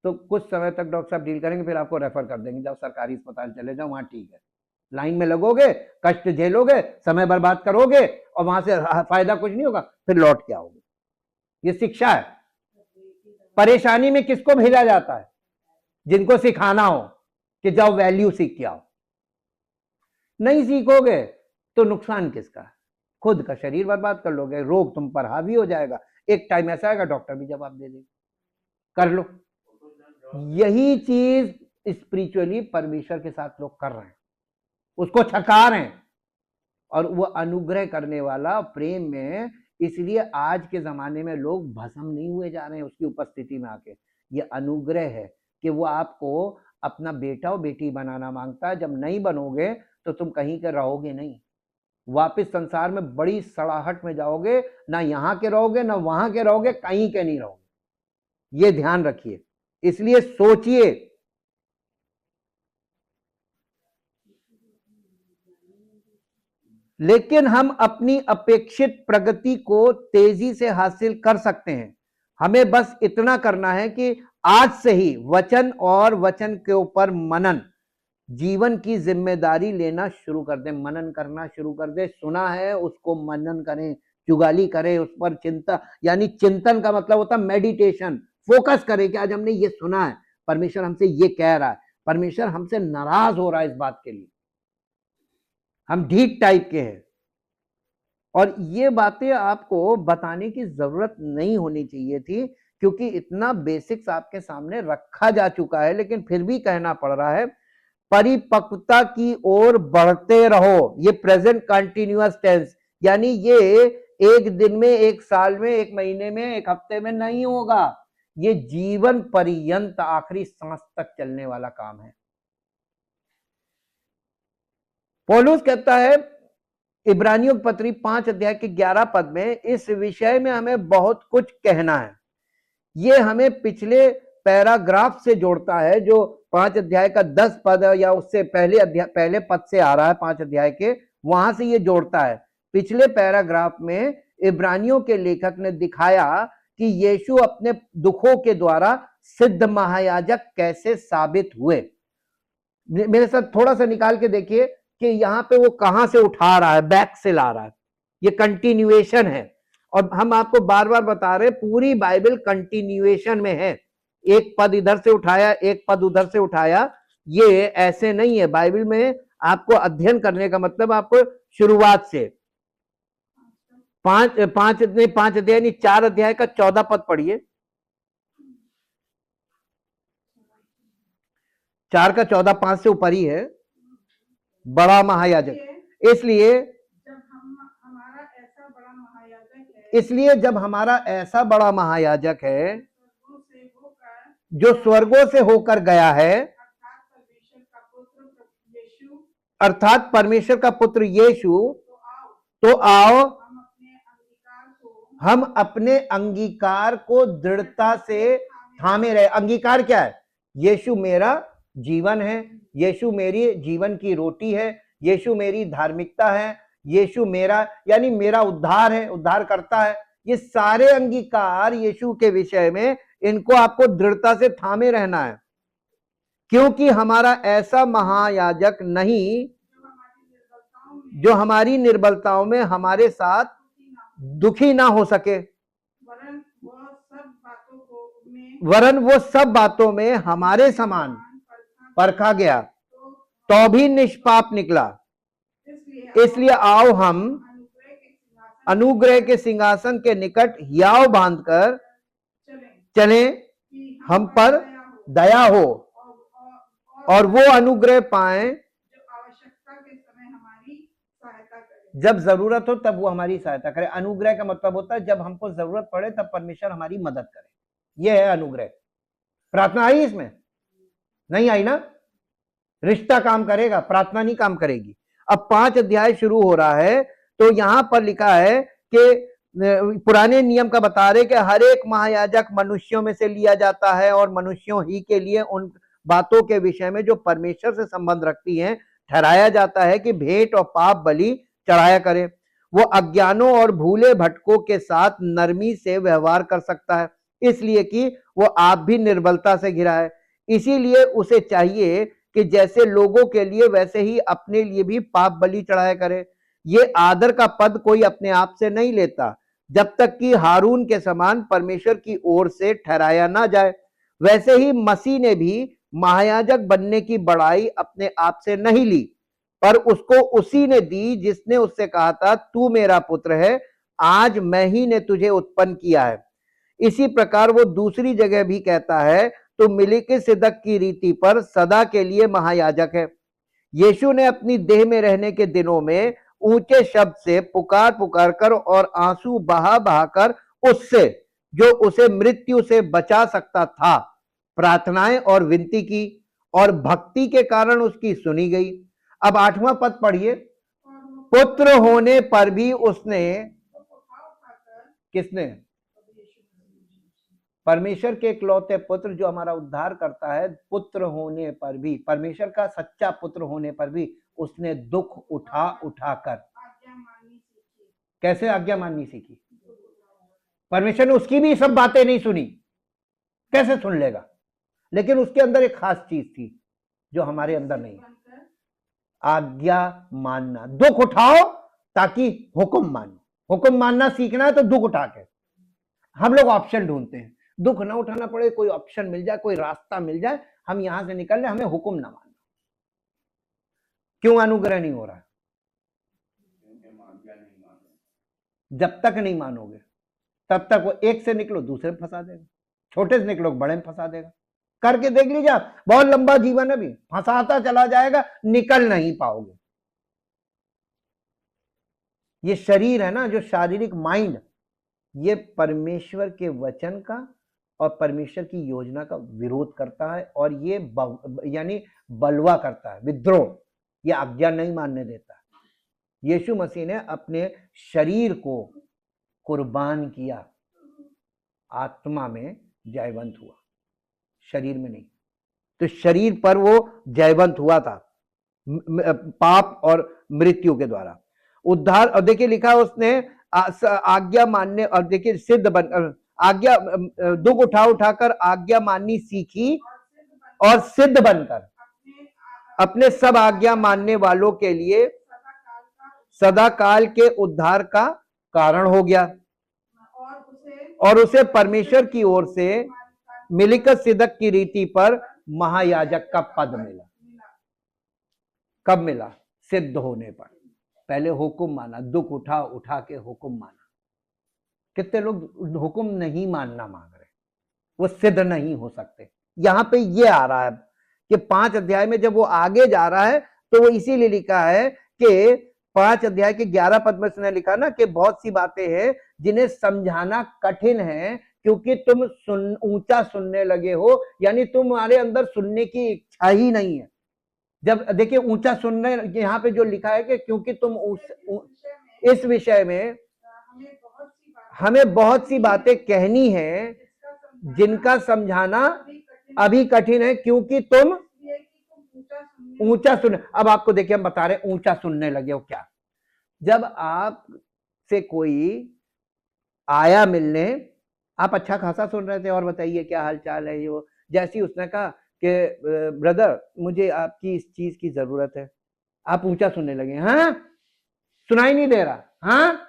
S1: तो कुछ समय तक डॉक्टर साहब डील करेंगे, फिर आपको रेफर कर देंगे, जाओ सरकारी अस्पताल चले जाओ, वहां ठीक है। लाइन में लगोगे, कष्ट झेलोगे, समय बर्बाद करोगे, और वहां से फायदा कुछ नहीं होगा, फिर लौट के आओगे। ये शिक्षा है। परेशानी में किसको भेजा जाता है, जिनको सिखाना हो कि जाओ वैल्यू सीख के आओ। नहीं सीखोगे तो नुकसान किसका, खुद का शरीर बर्बाद कर लोगे, रोग तुम पर हावी हो जाएगा। एक टाइम ऐसा आएगा डॉक्टर भी जवाब दे देगा, कर लो। यही चीज स्पिरिचुअली परमेश्वर के साथ लोग कर रहे हैं, उसको छका रहे हैं। और वो अनुग्रह करने वाला प्रेम में, इसलिए आज के जमाने में लोग भस्म नहीं हुए जा रहे हैं उसकी उपस्थिति में आके। ये अनुग्रह है कि वो आपको अपना बेटा और बेटी बनाना मांगता है। जब नहीं बनोगे तो तुम कहीं के रहोगे नहीं, वापस संसार में बड़ी सड़ाहट में जाओगे, ना यहाँ के रहोगे ना वहां के रहोगे, कहीं के नहीं रहोगे। ये ध्यान रखिए, इसलिए सोचिए। लेकिन हम अपनी अपेक्षित प्रगति को तेजी से हासिल कर सकते हैं। हमें बस इतना करना है कि आज से ही वचन और वचन के ऊपर मनन, जीवन की जिम्मेदारी लेना शुरू कर दें, मनन करना शुरू कर दें। सुना है उसको मनन करें, जुगाली करें, उस पर चिंता, यानी चिंतन का मतलब होता है मेडिटेशन। फोकस करें कि आज हमने ये सुना है, परमेश्वर हमसे ये कह रहा है, परमेश्वर हमसे नाराज हो रहा है इस बात के लिए, हम ढीठ टाइप के हैं। और ये बातें आपको बताने की जरूरत नहीं होनी चाहिए थी, क्योंकि इतना बेसिक्स आपके सामने रखा जा चुका है, लेकिन फिर भी कहना पड़ रहा है। परिपक्वता की ओर बढ़ते रहो, ये प्रेजेंट कंटिन्यूअस टेंस, यानी ये एक दिन में, एक साल में, एक महीने में, एक हफ्ते में नहीं होगा, ये जीवन पर्यंत आखिरी सांस तक चलने वाला काम है। पौलुस कहता है इब्रानियों की पत्री 5 अध्याय के 11 पद में, इस विषय में हमें बहुत कुछ कहना है। ये हमें पिछले पैराग्राफ से जोड़ता है, जो 5 अध्याय का 10 पद या उससे पहले पद से आ रहा है, 5 अध्याय के, वहां से ये जोड़ता है। पिछले पैराग्राफ में इब्रानियों के लेखक ने दिखाया कि यीशु अपने दुखों के द्वारा सिद्ध महायाजक कैसे साबित हुए। मेरे साथ थोड़ा सा निकाल के देखिए कि यहाँ पे वो कहां से उठा रहा है, बैक से ला रहा है, ये कंटिन्यूएशन है। और हम आपको बार बार बता रहे, पूरी बाइबल कंटिन्यूएशन में है, एक पद इधर से उठाया, एक पद उधर से उठाया, ये ऐसे नहीं है। बाइबल में आपको अध्ययन करने का मतलब आपको शुरुआत से 5 अध्याय नहीं 4 अध्याय का 14 पद पढ़िए। 4 का 14 5 से ऊपर ही है। बड़ा महायाजक, इसलिए जब हमारा ऐसा बड़ा महायाजक है जो स्वर्गों से होकर गया है, अर्थात परमेश्वर का पुत्र यीशु, तो आओ हम अपने अंगीकार को दृढ़ता से थामे रहे। अंगीकार क्या है? यीशु मेरा जीवन है, यीशु मेरी जीवन की रोटी है, यीशु मेरी धार्मिकता है, यीशु मेरा यानी मेरा उद्धार है, उद्धार करता है। ये सारे अंगीकार यीशु के विषय में, इनको आपको दृढ़ता से थामे रहना है, क्योंकि हमारा ऐसा महायाजक नहीं जो हमारी निर्बलताओं में हमारे साथ दुखी ना हो सके, वरन वो सब बातों में हमारे समान परखा गया तो भी निष्पाप निकला। इसलिए आओ हम अनुग्रह के सिंहासन के निकट हियाव बांधकर चलें, हम पर दया हो और वो अनुग्रह पाएं जब जरूरत हो तब वो हमारी सहायता करे। अनुग्रह का मतलब होता है जब हमको जरूरत पड़े तब परमेश्वर हमारी मदद करे। यह है अनुग्रह। प्रार्थना आई इसमें? नहीं आई ना? रिश्ता काम करेगा, प्रार्थना नहीं काम करेगी। अब 5 अध्याय शुरू हो रहा है, तो यहां पर लिखा है कि पुराने नियम का बता रहे कि हर एक महायाजक मनुष्यों में से लिया जाता है और मनुष्यों ही के लिए उन बातों के विषय में जो परमेश्वर से संबंध रखती हैं ठहराया जाता है कि भेंट और पाप बलि चढ़ाया करे। वो अज्ञानों और भूले भटकों के साथ नरमी से व्यवहार कर सकता है, इसलिए कि वो आप भी निर्बलता से घिरा है। इसीलिए उसे चाहिए कि जैसे लोगों के लिए वैसे ही अपने लिए भी पाप बलि चढ़ाया करे। ये आदर का पद कोई अपने आप से नहीं लेता जब तक कि हारून के समान परमेश्वर की ओर से ठहराया ना जाए। वैसे ही मसीह ने भी महायाजक बनने की बड़ाई अपने आप से नहीं ली, पर उसको उसी ने दी जिसने उससे कहा था, तू मेरा पुत्र है, आज मैं ही ने तुझे उत्पन्न किया है। इसी प्रकार वो दूसरी जगह भी कहता है, तो मिलिकिसिदक की रीति पर सदा के लिए महायाजक है। यीशु ने अपनी देह में रहने के दिनों में ऊंचे शब्द से पुकार पुकार कर और आंसू बहा बहा कर उससे जो उसे मृत्यु से बचा सकता था प्रार्थनाएं और विनती की, और भक्ति के कारण उसकी सुनी गई। अब 8वां पद पढ़िए। पुत्र होने पर भी उसने, किसने? परमेश्वर के इकलौते पुत्र जो हमारा उद्धार करता है, पुत्र होने पर भी, परमेश्वर का सच्चा पुत्र होने पर भी उसने दुख उठा उठाकर, कैसे आज्ञा माननी सीखी? परमेश्वर ने उसकी भी सब बातें नहीं सुनी, कैसे सुन लेगा? लेकिन उसके अंदर एक खास चीज थी जो हमारे अंदर नहीं, आज्ञा मानना। दुख उठाओ ताकि हुक्म मानो। हुक्म मानना सीखना है तो दुख उठा के। हम लोग ऑप्शन ढूंढते हैं, दुख ना उठाना पड़े, कोई ऑप्शन मिल जाए, कोई रास्ता मिल जाए, हम यहां से निकल ले, हमें हुक्म ना मानना। क्यों अनुग्रह नहीं हो रहा? जब तक नहीं मानोगे तब तक वो एक से निकलो दूसरे में फंसा देगा, छोटे से निकलो बड़े में फंसा देगा। करके देख लीजिए आप, बहुत लंबा जीवन है, भी फंसाता चला जाएगा, निकल नहीं पाओगे। ये शरीर है ना, जो शारीरिक माइंड, ये परमेश्वर के वचन का और परमेश्वर की योजना का विरोध करता है, और ये यानी बलवा करता है, विद्रोह, ये आज्ञा नहीं मानने देता। यीशु मसीह ने अपने शरीर को कुर्बान किया, आत्मा में जयवंत हुआ, शरीर में नहीं। तो शरीर पर वो जयवंत हुआ था पाप और मृत्यु के द्वारा। उद्धार, और देखिए लिखा उसने आज्ञा मानने, और देखिए सिद्ध बन, आज्ञा दुख उठा उठाकर आज्ञा माननी सीखी और सिद्ध बनकर अपने सब आज्ञा मानने वालों के लिए सदा काल के उद्धार का कारण हो गया, और उसे परमेश्वर की ओर से मिलिकिसिदक की रीति पर महायाजक का पद मिला। कब मिला? सिद्ध होने पर। पहले हुक्म माना, दुख उठा उठा के हुक्म माना। कितने लोग हुक्म नहीं मानना मांग रहे, वो सिद्ध नहीं हो सकते। यहां पे ये आ रहा है कि 5 अध्याय में जब वो आगे जा रहा है तो वो इसीलिए लिखा है कि 5 अध्याय के 11 पद में उसने लिखा ना कि बहुत सी बातें हैं जिन्हें समझाना कठिन है क्योंकि तुम ऊंचा सुनने लगे हो, यानी तुम्हारे अंदर सुनने की इच्छा ही नहीं है। जब देखिए ऊंचा सुनने, यहाँ पे जो लिखा है कि क्योंकि तुम इस विषय में हमें बहुत सी बातें कहनी है जिनका समझाना अभी कठिन है क्योंकि तुम ऊंचा सुन। अब आपको देखिए हम बता रहे ऊंचा सुनने लगे हो क्या। जब आप से कोई आया मिलने, आप अच्छा खासा सुन रहे थे और बताइए क्या हाल चाल है, ये वो। जैसे ही उसने कहा कि ब्रदर मुझे आपकी इस चीज की जरूरत है, आप ऊंचा सुनने लगे। हाँ, सुनाई नहीं दे रहा? हाँ,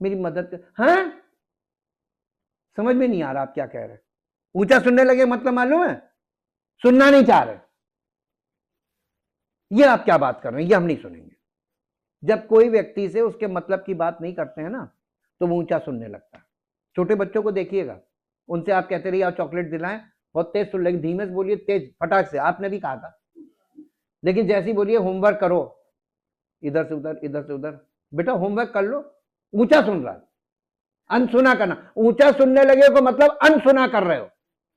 S1: मेरी मदद कर। हाँ, समझ में नहीं आ रहा आप क्या कह रहे। ऊंचा सुनने लगे मतलब मालूम है, सुनना नहीं चाह रहे। ये आप क्या बात कर रहे हैं, ये हम नहीं सुनेंगे। जब कोई व्यक्ति से उसके मतलब की बात नहीं करते हैं ना तो वो ऊंचा सुनने लगता है। छोटे बच्चों को देखिएगा, उनसे आप कहते रहिए आप चॉकलेट दिलाएं, बहुत तेज सुन लेंगे। धीमे से बोलिए, तेज फटाक से, आपने भी कहा था। लेकिन जैसे ही बोलिए होमवर्क करो, इधर से उधर इधर से उधर, बेटा होमवर्क कर लो, ऊंचा सुन रहा है। अनसुना करना, ऊंचा सुनने लगे को मतलब अनसुना कर रहे हो,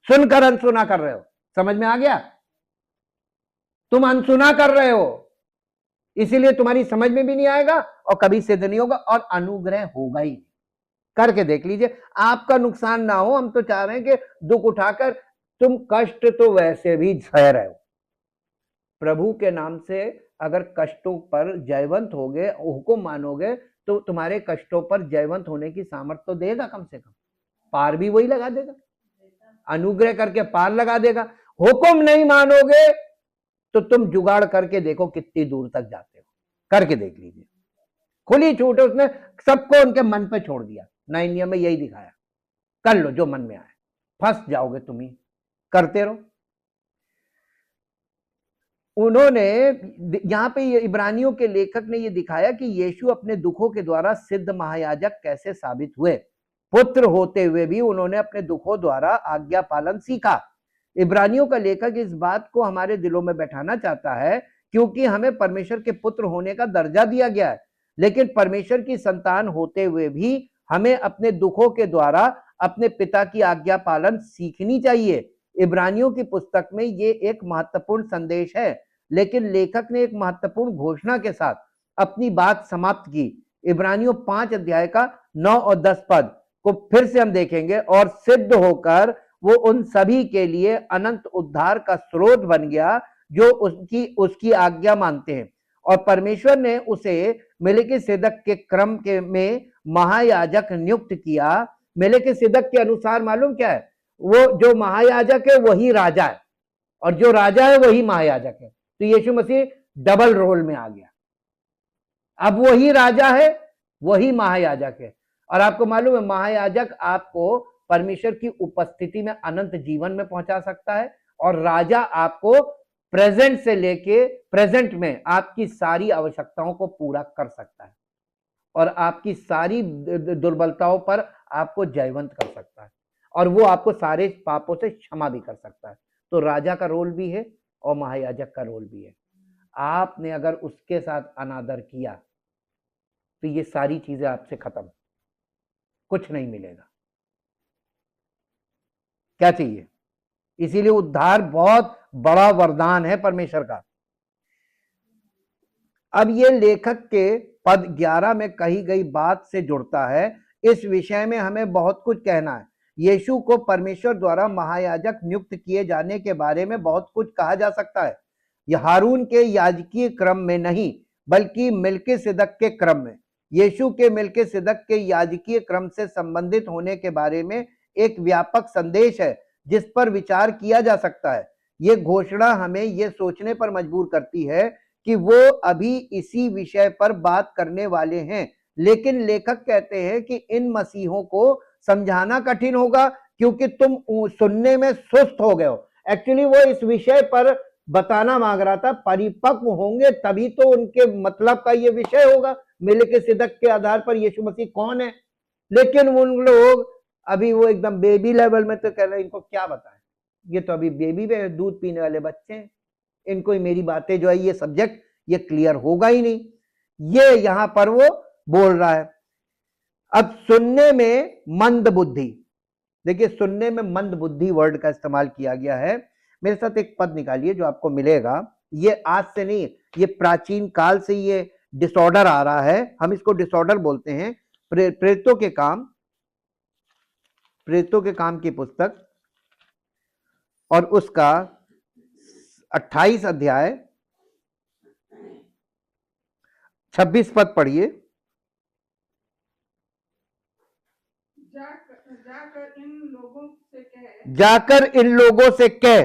S1: सुनकर अनसुना कर रहे हो। समझ में आ गया? तुम अनसुना कर रहे हो, इसीलिए तुम्हारी समझ में भी नहीं आएगा और कभी सिद्ध नहीं होगा और अनुग्रह होगा ही। करके देख लीजिए, आपका नुकसान ना हो। हम तो चाह रहे हैं कि दुख उठाकर, तुम कष्ट तो वैसे भी सह रहे हो, प्रभु के नाम से अगर कष्टों पर जयवंत होगे, हुक्म मानोगे तो तुम्हारे कष्टों पर जयवंत होने की सामर्थ्य तो देगा। कम से कम पार भी वही लगा देगा, अनुग्रह करके पार लगा देगा। हुक्म नहीं मानोगे तो तुम जुगाड़ करके देखो कितनी दूर तक जाते हो। करके देख लीजिए, खुली छूट है, उसने सबको उनके मन पे छोड़ दिया। 9 नियम में यही दिखाया, कर लो जो मन में आए, फंस जाओगे तुम ही, करते रहो। उन्होंने यहां पे इब्रानियों के लेखक ने यह दिखाया कि यीशु अपने दुखों के द्वारा सिद्ध महायाजक कैसे साबित हुए। पुत्र होते हुए भी उन्होंने अपने दुखों द्वारा आज्ञा पालन सीखा। इब्रानियों का लेखक इस बात को हमारे दिलों में बैठाना चाहता है क्योंकि हमें परमेश्वर के पुत्र होने का दर्जा दिया गया है, लेकिन परमेश्वर की संतान होते हुए भी हमें अपने दुखों के द्वारा अपने पिता की आज्ञा पालन सीखनी चाहिए। इब्रानियों की पुस्तक में ये एक महत्वपूर्ण संदेश है, लेकिन लेखक ने एक महत्वपूर्ण घोषणा के साथ अपनी बात समाप्त की। इब्रानियों 5 अध्याय का 9 और 10 पद को फिर से हम देखेंगे। और सिद्ध होकर वो उन सभी के लिए अनंत उद्धार का स्रोत बन गया जो उसकी आज्ञा मानते हैं, और परमेश्वर ने उसे मेलिकिसेदक के क्रम के में महायाजक नियुक्त किया। मेलिकिसेदक के अनुसार मालूम क्या है, वो जो महायाजक है वही राजा है और जो राजा है वही महायाजक है। तो यीशु मसीह डबल रोल में आ गया, अब वही राजा है वही महायाजक है। और आपको मालूम है महायाजक आपको परमेश्वर की उपस्थिति में अनंत जीवन में पहुंचा सकता है, और राजा आपको प्रेजेंट से लेके प्रेजेंट में आपकी सारी आवश्यकताओं को पूरा कर सकता है और आपकी सारी दुर्बलताओं पर आपको जयवंत कर सकता है, और वो आपको सारे पापों से क्षमा भी कर सकता है। तो राजा का रोल भी है और महायाजक का रोल भी है। आपने अगर उसके साथ अनादर किया तो ये सारी चीजें आपसे खत्म, कुछ नहीं मिलेगा। क्या चाहिए? इसीलिए उद्धार बहुत बड़ा वरदान है परमेश्वर का। अब ये लेखक के पद 11 में कही गई बात से जुड़ता है। इस विषय में हमें बहुत कुछ कहना है। यीशु को परमेश्वर द्वारा महायाजक नियुक्त किए जाने के बारे में बहुत कुछ कहा जा सकता है। यह हारून के याजकीय क्रम में नहीं बल्कि मिल्किसिदक के क्रम में, यीशु के मिल्किसिदक के याजकीय क्रम से संबंधित होने के बारे में एक व्यापक संदेश है जिस पर विचार किया जा सकता है। यह घोषणा हमें यह सोचने पर मजबूर करती है कि वो अभी इसी विषय पर बात करने वाले हैं, लेकिन लेखक कहते हैं कि इन मसीहों को समझाना कठिन होगा क्योंकि तुम सुनने में सुस्त हो गए हो। एक्चुअली वो इस विषय पर बताना मांग रहा था, परिपक्व होंगे तभी तो उनके मतलब का ये विषय होगा, मेलिकिसिदक के आधार पर यीशु मसीह कौन है। लेकिन उन लोग अभी वो एकदम बेबी लेवल में, तो कह रहे हैं इनको क्या बताएं, ये तो अभी बेबी में दूध पीने वाले बच्चे हैं, इनको ही मेरी बातें जो है ये सब्जेक्ट ये क्लियर होगा ही नहीं, ये यहां पर वो बोल रहा है। अब सुनने में मंद बुद्धि, देखिए सुनने में मंद बुद्धि वर्ड का इस्तेमाल किया गया है। मेरे साथ एक पद निकालिए जो आपको मिलेगा, ये आज से नहीं, ये प्राचीन काल से ये डिसऑर्डर आ रहा है, हम इसको डिसऑर्डर बोलते हैं। प्रेरितों के काम की पुस्तक और उसका 28 अध्याय 26 पद पढ़िए। जाकर इन लोगों से कह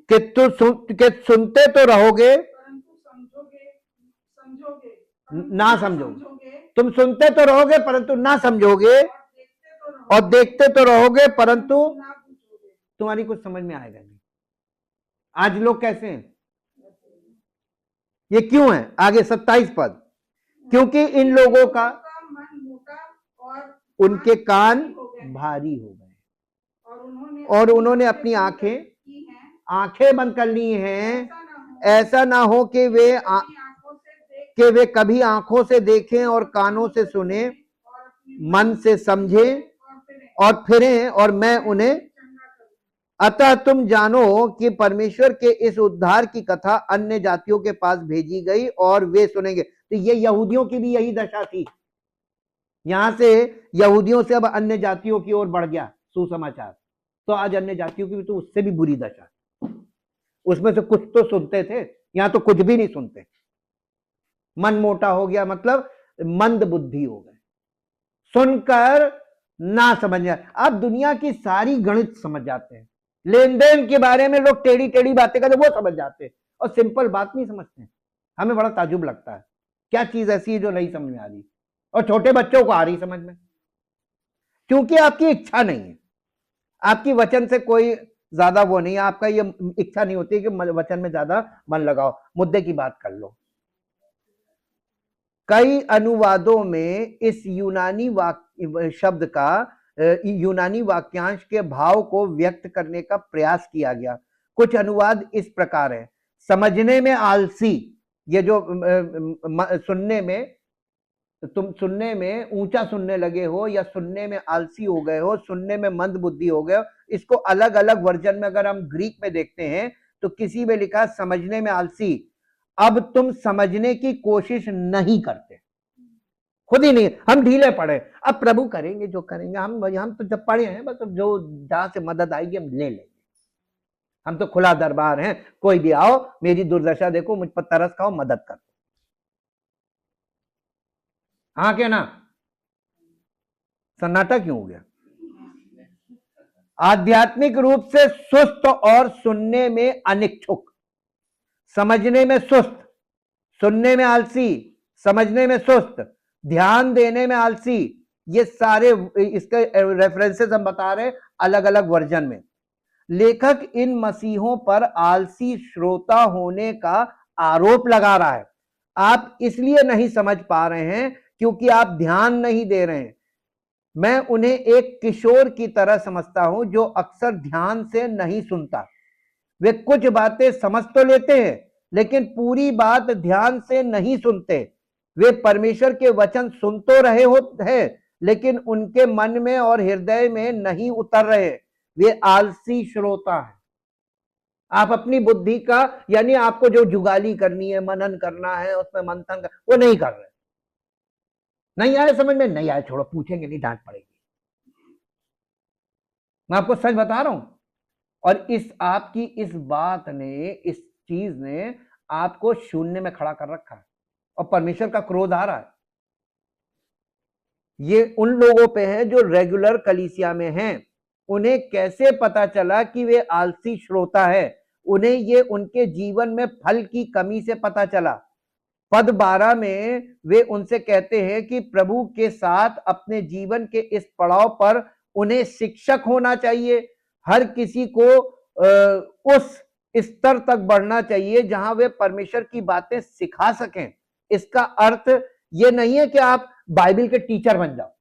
S1: कि सुनते तो रहोगे परंतु ना समझोगे। तुम सुनते तो रहोगे परंतु ना समझोगे, और देखते तो रहोगे परंतु तुम्हारी कुछ समझ में आएगा नहीं। आज लोग कैसे हैं, ये क्यों है? आगे 27 पद, क्योंकि इन लोगों का मन मोटा और उनके कान भारी हो गए, और उन्होंने अपनी आंखें बंद कर ली हैं, ऐसा ना हो कि वे कभी आंखों से देखें और कानों से सुने, मन से समझें और फिरें और मैं उन्हें। अतः तुम जानो कि परमेश्वर के इस उद्धार की कथा अन्य जातियों के पास भेजी गई और वे सुनेंगे। तो ये यहूदियों की भी यही दशा थी, यहां से यहूदियों से अब अन्य जातियों की ओर बढ़ गया सुसमाचार, तो आज अन्य जातियों की भी तो उससे भी बुरी दशा, उसमें से कुछ तो सुनते थे, यहां तो कुछ भी नहीं सुनते, मन मोटा हो गया, मतलब मंद बुद्धि हो गए, सुनकर ना समझ जाए। अब दुनिया की सारी गणित समझ जाते हैं, लेन देन के बारे में लोग टेढ़ी टेढ़ी बातें करते वो समझ जाते हैं, और सिंपल बात नहीं समझते। हमें बड़ा ताजुब लगता है, क्या चीज ऐसी है जो नहीं समझ में आ रही, और छोटे बच्चों को आ रही समझ में, क्योंकि आपकी इच्छा नहीं है, आपकी वचन से कोई ज्यादा वो नहीं है, आपका ये इच्छा नहीं होती कि वचन में ज्यादा मन लगाओ, मुद्दे की बात कर लो। कई अनुवादों में इस यूनानी शब्द का यूनानी वाक्यांश के भाव को व्यक्त करने का प्रयास किया गया। कुछ अनुवाद इस प्रकार है, समझने में आलसी, ये जो सुनने में, तुम सुनने में ऊंचा सुनने लगे हो या सुनने में आलसी हो गए हो, सुनने में मंद बुद्धि हो गए हो, इसको अलग अलग वर्जन में अगर हम ग्रीक में देखते हैं तो किसी में लिखा समझने में आलसी, अब तुम समझने की कोशिश नहीं करते, खुद ही नहीं, हम ढीले पड़े, अब प्रभु करेंगे जो करेंगे, हम तो जब पढ़े हैं बस, जो जहां से मदद आएगी हम ले लेंगे, हम तो खुला दरबार हैं, कोई भी आओ, मेरी दुर्दशा देखो, मुझ पर तरस खाओ, मदद करो। हाँ क्या ना, सन्नाटा क्यों हो गया? आध्यात्मिक रूप से सुस्त और सुनने में अनिच्छुक, समझने में सुस्त, सुनने में आलसी, समझने में सुस्त, ध्यान देने में आलसी, ये सारे इसके रेफरेंसेस हम बता रहे हैं अलग अलग वर्जन में। लेखक इन मसीहों पर आलसी श्रोता होने का आरोप लगा रहा है। आप इसलिए नहीं समझ पा रहे हैं क्योंकि आप ध्यान नहीं दे रहे हैं। मैं उन्हें एक किशोर की तरह समझता हूं जो अक्सर ध्यान से नहीं सुनता। वे कुछ बातें समझ तो लेते हैं लेकिन पूरी बात ध्यान से नहीं सुनते। वे परमेश्वर के वचन सुन तो रहे हैं लेकिन उनके मन में और हृदय में नहीं उतर रहे। वे आलसी श्रोता है। आप अपनी बुद्धि का, यानी आपको जो जुगाली करनी है, मनन करना है, उसमें मंथन कर, वो नहीं कर रहे। नहीं आए समझ में, नहीं आए छोड़ो, पूछेंगे नहीं, डांट पड़ेगी। मैं आपको सच बता रहा हूं, और इस आपकी इस बात ने, इस चीज ने आपको शून्य में खड़ा कर रखा है और परमेश्वर का क्रोध आ रहा है। ये उन लोगों पे है जो रेगुलर कलीसिया में हैं। उन्हें कैसे पता चला कि वे आलसी श्रोता है? उन्हें ये उनके जीवन में फल की कमी से पता चला। पद 12 में वे उनसे कहते हैं कि प्रभु के साथ अपने जीवन के इस पड़ाव पर उन्हें शिक्षक होना चाहिए। हर किसी को उस स्तर तक बढ़ना चाहिए जहां वे परमेश्वर की बातें सिखा सकें। इसका अर्थ ये नहीं है कि आप बाइबल के टीचर बन जाओ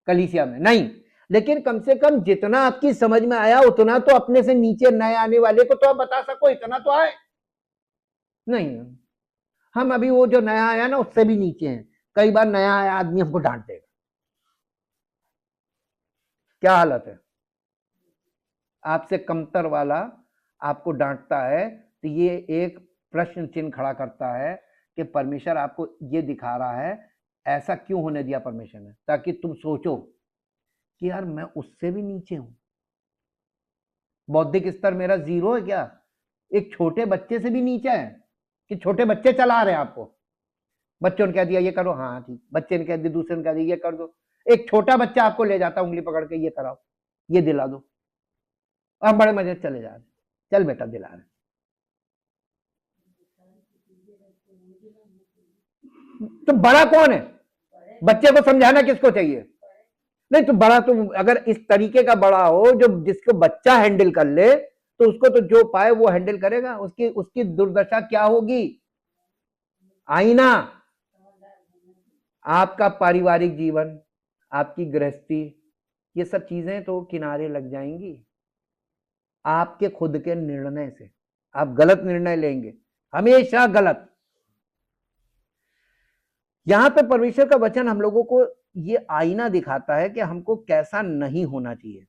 S1: कलीसिया में, नहीं, लेकिन कम से कम जितना आपकी समझ में आया उतना तो अपने से नीचे नए आने वाले को तो आप बता सको, इतना तो आए। नहीं, हम अभी वो जो नया आया ना उससे भी नीचे हैं। कई बार नया आया आदमी हमको डांट देगा, क्या हालत है, आपसे कमतर वाला आपको डांटता है तो ये एक प्रश्न चिन्ह खड़ा करता है कि परमेश्वर आपको ये दिखा रहा है, ऐसा क्यों होने दिया परमेश्वर ने, ताकि तुम सोचो कि यार मैं उससे भी नीचे हूं। बौद्धिक स्तर मेरा 0 है क्या? एक छोटे बच्चे से भी नीचे है कि छोटे बच्चे चला रहे हैं आपको। बच्चों ने कह दिया ये करो, हाँ ठीक, बच्चे ने कह दिया, दूसरे ने कह दिया ये कर दो, एक छोटा बच्चा आपको ले जाता उंगली पकड़ के, ये कराओ, ये दिला दो, और बड़े मजे चले जा रहे, चल बेटा दिला रहे। तो बड़ा कौन है? बच्चे को समझाना किसको चाहिए? नहीं, तो बड़ा तो अगर इस तरीके का बड़ा हो जो जिसको बच्चा हैंडल कर ले, तो उसको तो जो पाए वो हैंडल करेगा। उसकी उसकी दुर्दशा क्या होगी? आईना। आपका पारिवारिक जीवन, आपकी गृहस्थी, ये सब चीजें तो किनारे लग जाएंगी आपके खुद के निर्णय से। आप गलत निर्णय लेंगे, हमेशा गलत। यहां पे परमेश्वर का वचन हम लोगों को ये आईना दिखाता है कि हमको कैसा नहीं होना चाहिए,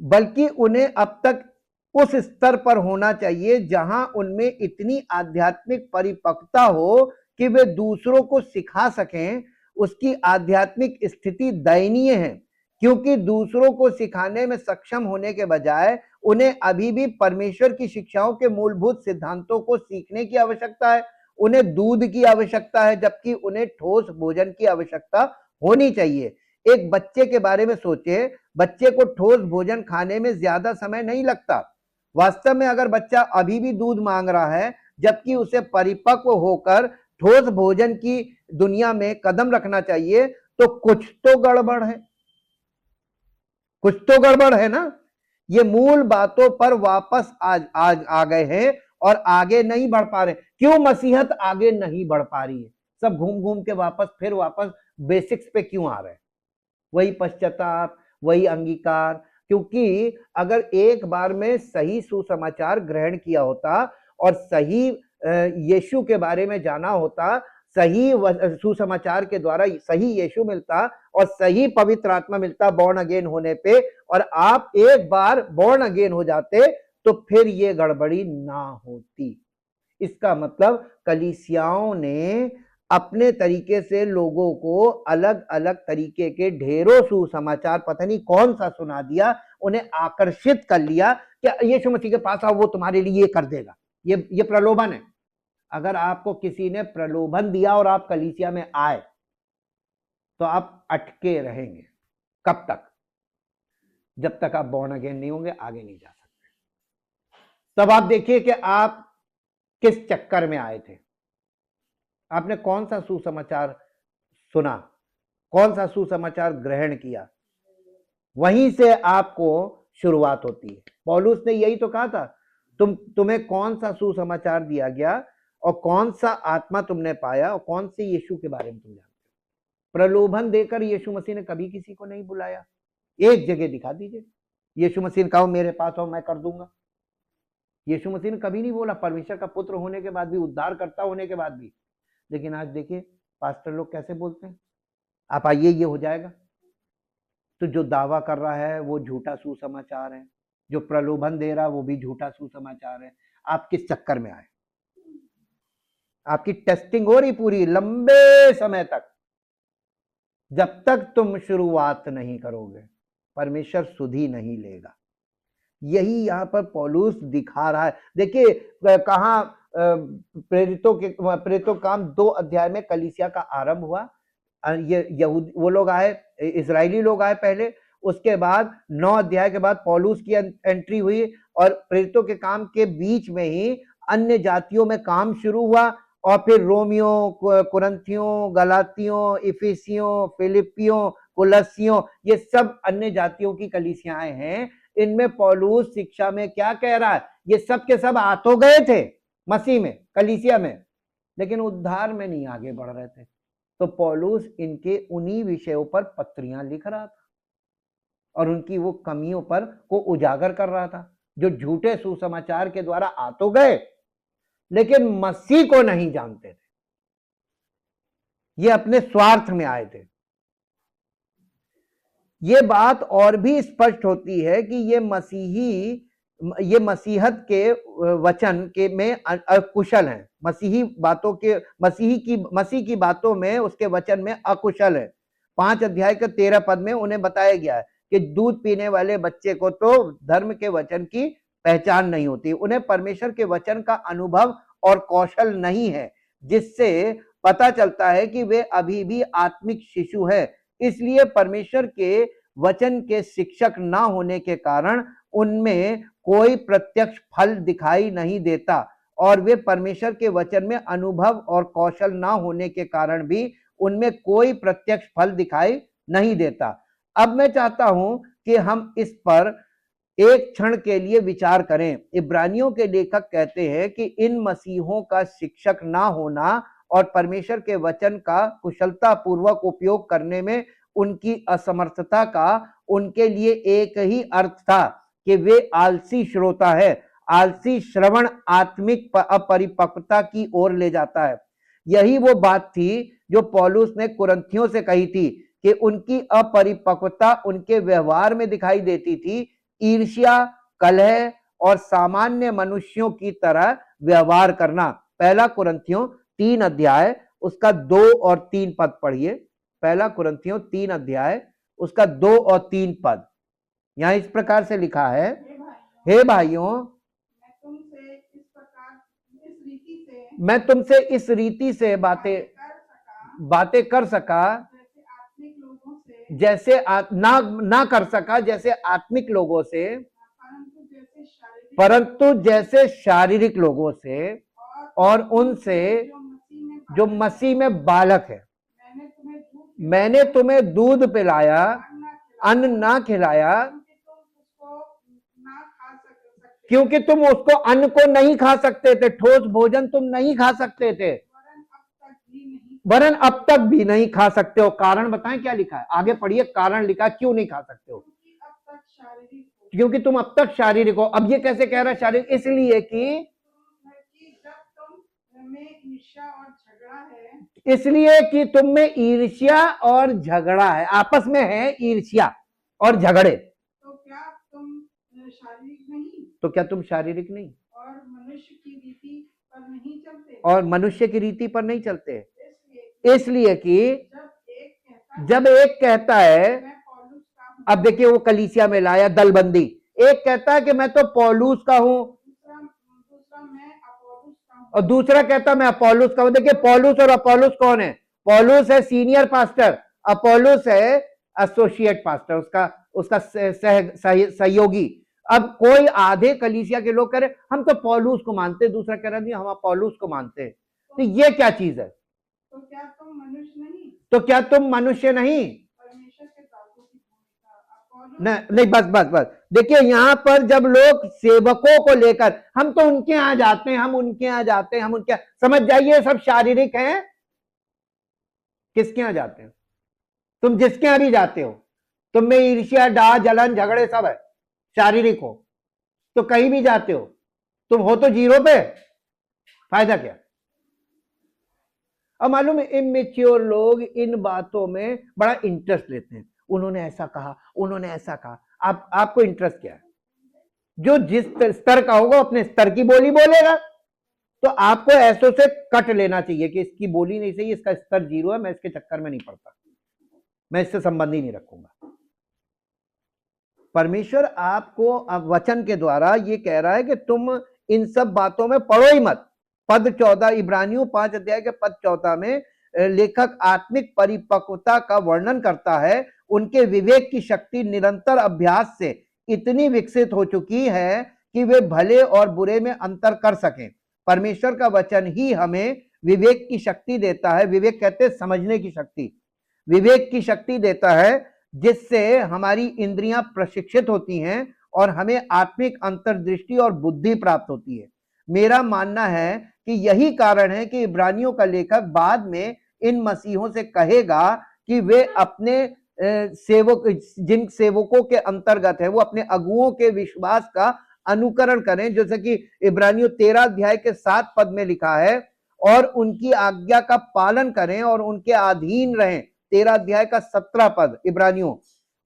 S1: बल्कि उन्हें अब तक उस स्तर पर होना चाहिए जहां उनमें इतनी आध्यात्मिक परिपक्वता हो कि वे दूसरों को सिखा सकें। उसकी आध्यात्मिक स्थिति दयनीय है, क्योंकि दूसरों को सिखाने में सक्षम होने के बजाय उन्हें अभी भी परमेश्वर की शिक्षाओं के मूलभूत सिद्धांतों को सीखने की आवश्यकता है। उन्हें दूध की आवश्यकता है, जबकि उन्हें ठोस भोजन की आवश्यकता होनी चाहिए। एक बच्चे के बारे में सोचे, बच्चे को ठोस भोजन खाने में ज्यादा समय नहीं लगता। वास्तव में अगर बच्चा अभी भी दूध मांग रहा है, जबकि उसे परिपक्व होकर ठोस भोजन की दुनिया में कदम रखना चाहिए, तो कुछ तो गड़बड़ है, कुछ तो गड़बड़ है ना। ये मूल बातों पर वापस आज आ गए हैं और आगे नहीं बढ़ पा रहे। क्यों मसीहत आगे नहीं बढ़ पा रही है? सब घूम घूम के वापस बेसिक्स पे क्यों आ रहे हैं? वही पश्चाताप, वही अंगीकार। क्योंकि अगर एक बार में सही सुसमाचार ग्रहण किया होता और सही यीशु के बारे में जाना होता, सही सुसमाचार के द्वारा सही यीशु मिलता और सही पवित्र आत्मा मिलता बॉर्न अगेन होने पे, और आप एक बार बॉर्न अगेन हो जाते, तो फिर ये गड़बड़ी ना होती। इसका मतलब कलीसियाओं ने अपने तरीके से लोगों को अलग अलग तरीके के ढेरों सुसमाचार पता नहीं कौन सा सुना दिया, उन्हें आकर्षित कर लिया कि यीशु मसीह के पास आओ, वो तुम्हारे लिए ये कर देगा। ये प्रलोभन है। अगर आपको किसी ने प्रलोभन दिया और आप कलीसिया में आए, तो आप अटके रहेंगे। कब तक? जब तक आप बॉर्न अगेन नहीं होंगे, आगे नहीं जा सकते। तब आप देखिए कि आप किस चक्कर में आए थे। आपने कौन सा सुसमाचार सुना, कौन सा सुसमाचार ग्रहण किया, वहीं से आपको शुरुआत होती है। पौलुस ने यही तो कहा था, तुम्हें कौन सा सुसमाचार दिया गया और कौन सा आत्मा तुमने पाया और कौन से यीशु के बारे में तुम जानते हो। प्रलोभन देकर यीशु मसीह ने कभी किसी को नहीं बुलाया। एक जगह दिखा दीजिए यीशु मसीह ने कहा मेरे पास आओ, मैं कर दूंगा। यीशु मसीह ने कभी नहीं बोला, परमेश्वर का पुत्र होने के बाद भी, उद्धारकर्ता होने के बाद भी। लेकिन आज देखिए पास्टर लोग कैसे बोलते हैं, आप आइए ये हो जाएगा। तो जो दावा कर रहा है वो झूठा सुसमाचार है, जो प्रलोभन दे रहा है वो भी झूठा सुसमाचार है। आप किस चक्कर में आए? आपकी टेस्टिंग हो रही पूरी लंबे समय तक। जब तक तुम शुरुआत नहीं करोगे, परमेश्वर सुधि नहीं लेगा। यही यहां पर पौलुस दिखा रहा है। देखिए कहां प्रेरितों काम 2 अध्याय में कलीसिया का आरंभ हुआ। ये यहूदी वो लोग आए, इजरायली लोग आए पहले, उसके बाद 9 अध्याय के बाद पौलुस की एंट्री हुई और प्रेरितों के काम के बीच में ही अन्य जातियों में काम शुरू हुआ। और फिर रोमियो, कुरंथियों, गलातियों, इफिसियों, फिलिपियों, कुलसियों, ये सब अन्य जातियों की कलीसियाएं हैं। इनमें पौलुस शिक्षा में क्या कह रहा है, ये सब के सब आ तो गए थे मसीह में, कलीसिया में, लेकिन उद्धार में नहीं आगे बढ़ रहे थे। तो पौलुस इनके उन्हीं विषयों पर पत्रियां लिख रहा था और उनकी वो कमियों पर को उजागर कर रहा था, जो झूठे सुसमाचार के द्वारा आ तो गए लेकिन मसीह को नहीं जानते थे, ये अपने स्वार्थ में आए थे। ये बात और भी स्पष्ट होती है कि ये मसीहत के वचन के में अकुशल हैं, मसीह की बातों में, उसके वचन में अकुशल है। 5 अध्याय के 13 पद में उन्हें बताया गया है कि दूध पीने वाले बच्चे को तो धर्म के वचन की पहचान नहीं होती, उन्हें परमेश्वर के वचन का अनुभव और कौशल नहीं है, जिससे पता चलता है कि वे अभी भी आत्मिक शिशु है। इसलिए परमेश्वर के वचन के शिक्षक ना होने के कारण उनमें कोई प्रत्यक्ष फल दिखाई नहीं देता, और वे परमेश्वर के वचन में अनुभव और कौशल ना होने के कारण भी उनमें कोई प्रत्यक्ष फल दिखाई नहीं देता। अब मैं चाहता हूं कि हम इस पर एक क्षण के लिए विचार करें। इब्रानियों के लेखक कहते हैं कि इन मसीहों का शिक्षक ना होना और परमेश्वर के वचन का कुशलता पूर्वक उपयोग करने में उनकी असमर्थता का उनके लिए एक ही अर्थ था कि वे आलसी श्रोता है। आलसी श्रवण आत्मिक अपरिपक्वता की ओर ले जाता है। यही वो बात थी जो पौलुस ने कुरिन्थियों से कही थी कि उनकी अपरिपक्वता उनके व्यवहार में दिखाई देती थी, ईर्ष्या, कलह और सामान्य मनुष्यों की तरह व्यवहार करना। पहला कुरिन्थियों 3 अध्याय उसका 2 और 3 पद पढ़िए। पहला कुरिन्थियों 3 अध्याय उसका 2 और 3 पद। यहां इस प्रकार से लिखा है, हे भाइयों, मैं तुमसे इस रीति से बातें कर सका जैसे ना कर सका जैसे आत्मिक लोगों से, परंतु जैसे शारीरिक लोगों से और उनसे जो मसीह में बालक है। मैंने तुम्हें दूध पिलाया, अन्न ना खिलाया, क्योंकि तुम उसको अन्न को नहीं खा सकते थे, ठोस भोजन तुम नहीं खा सकते थे, वरन अब तक भी नहीं खा सकते हो। कारण बताएं क्या लिखा है, आगे पढ़िए। कारण लिखा क्यों नहीं खा सकते हो, क्योंकि तुम अब तक शारीरिक हो। अब ये कैसे कह रहा है शारीरिक, इसलिए कि तुम में ईर्ष्या और झगड़ा है, आपस में है ईर्ष्या और झगड़े। तो क्या तुम शारीरिक नहीं और मनुष्य की रीति पर नहीं चलते। इसलिए कि जब एक कहता है, अब देखिए वो कलीसिया में लाया दलबंदी, एक कहता है कि मैं तो पौलुस का हूं और दूसरा कहता मैं अपोलोस का हूं। देखिए पौलुस और अपोलोस कौन है, पौलुस है सीनियर पास्टर, अपोलोस है एसोसिएट पास्टर, उसका सहयोगी। अब कोई आधे कलीसिया के लोग कह रहे हम तो पौलुस को मानते, दूसरा कह रहा नहीं हम अपोलोस को मानते। तो ये क्या चीज है, तो क्या तुम मनुष्य नहीं, नहीं बस देखिए यहां पर जब लोग सेवकों को लेकर, हम तो उनके यहां जाते हैं, हम उनके यहां जाते हैं, हम उनके, समझ जाइए सब शारीरिक हैं। किसके यहां जाते हो तुम, जिसके यहां भी जाते हो, तुम में ईर्ष्या, डाह, जलन, झगड़े सब है, शारीरिक हो तो कहीं भी जाते हो, तुम हो तो जीरो पे, फायदा क्या। अब मालूम है इमेच्योर लोग इन बातों में बड़ा इंटरेस्ट लेते हैं, उन्होंने ऐसा कहा, उन्होंने ऐसा कहा। आपको इंटरेस्ट क्या है, जो जिस स्तर का होगा अपने स्तर की बोली बोलेगा। तो आपको ऐसों से कट लेना चाहिए कि इसकी बोली नहीं सही, इसका स्तर जीरो है, मैं इसके चक्कर में नहीं पड़ता, मैं इससे संबंध ही नहीं रखूंगा। परमेश्वर आपको वचन के द्वारा ये कह रहा है कि तुम इन सब बातों में पड़ो ही मत। पद 14 इब्रानियों 5 अध्याय के पद 14 में लेखक आत्मिक परिपक्वता का वर्णन करता है। उनके विवेक की शक्ति निरंतर अभ्यास से इतनी विकसित हो चुकी है कि वे भले और बुरे में अंतर कर सकें। परमेश्वर का वचन ही हमें विवेक की शक्ति देता है। विवेक कहते हैं समझने की शक्ति, विवेक की शक्ति देता है, जिससे हमारी इंद्रियां प्रशिक्षित होती हैं और हमें आत्मिक अंतर्दृष्टि और बुद्धि प्राप्त होती है। मेरा मानना है कि यही कारण है कि इब्रानियों का लेखक बाद में इन मसीहों से कहेगा कि वे अपने सेवक, जिन सेवकों के अंतर्गत है, वो अपने अगुओं के विश्वास का अनुकरण करें, जैसे कि इब्रानियों 13 अध्याय के 7 पद में लिखा है, और उनकी आज्ञा का पालन करें और उनके अधीन रहें। 13 अध्याय का 17 पद इब्रानियों।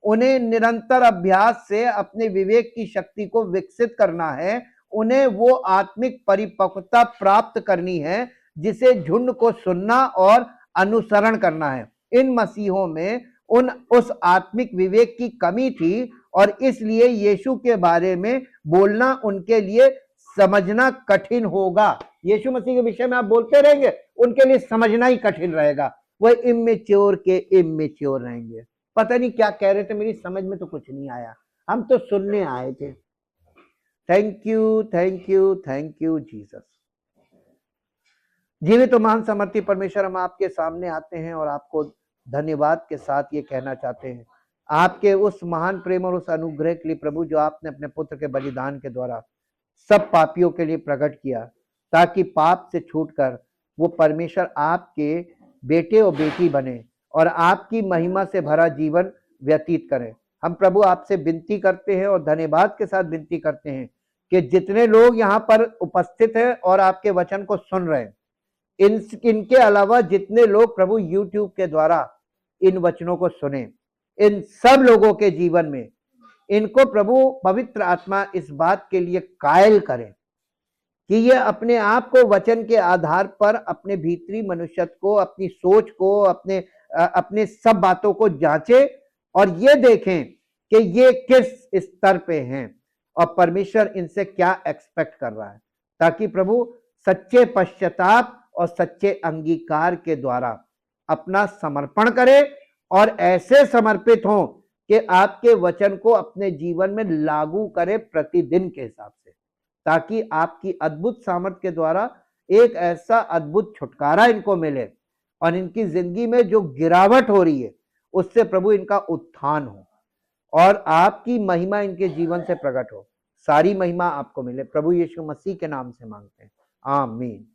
S1: उन्हें निरंतर अभ्यास से अपने विवेक की शक्ति को विकसित करना है। उन्हें वो आत्मिक परिपक्वता प्राप्त करनी है जिसे झुंड को सुनना और अनुसरण करना है। इन मसीहों में उस आत्मिक विवेक की कमी थी और इसलिए यीशु के बारे में बोलना उनके लिए समझना कठिन होगा। यीशु मसीह के विषय में आप बोलते रहेंगे, उनके लिए समझना ही कठिन रहेगा। वह इमेच्योर के इमेच्योर रहेंगे। पता नहीं क्या कह रहे थे, मेरी समझ में तो कुछ नहीं आया, हम तो सुनने आए थे। Thank you, thank you, thank you Jesus. जीवित महान समर्थी परमेश्वर, हम आपके सामने आते हैं और आपको धन्यवाद के साथ ये कहना चाहते हैं, आपके उस महान प्रेम और उस अनुग्रह के लिए प्रभु, जो आपने अपने पुत्र के बलिदान के द्वारा सब पापियों के लिए प्रकट किया, ताकि पाप से छूटकर वो परमेश्वर आपके बेटे और बेटी बने और आपकी महिमा से भरा जीवन व्यतीत करें। हम प्रभु आपसे विनती करते हैं और धन्यवाद के साथ विनती करते हैं कि जितने लोग यहाँ पर उपस्थित हैं और आपके वचन को सुन रहे हैं, इनके अलावा जितने लोग प्रभु YouTube के द्वारा इन वचनों को सुने, इन सब लोगों के जीवन में इनको प्रभु पवित्र आत्मा इस बात के लिए कायल करे कि ये अपने आप को वचन के आधार पर अपने भीतरी मनुष्यत्व को, अपनी सोच को, अपने सब बातों को जांचे और ये देखें कि ये किस स्तर पे हैं और परमेश्वर इनसे क्या एक्सपेक्ट कर रहा है, ताकि प्रभु सच्चे पश्चाताप और सच्चे अंगीकार के द्वारा अपना समर्पण करे और ऐसे समर्पित हों कि आपके वचन को अपने जीवन में लागू करे प्रतिदिन के हिसाब से, ताकि आपकी अद्भुत सामर्थ के द्वारा एक ऐसा अद्भुत छुटकारा इनको मिले और इनकी जिंदगी में जो गिरावट हो रही है उससे प्रभु इनका उत्थान हो और आपकी महिमा इनके जीवन से प्रकट हो। सारी महिमा आपको मिले, प्रभु यीशु मसीह के नाम से मांगते हैं, आमीन।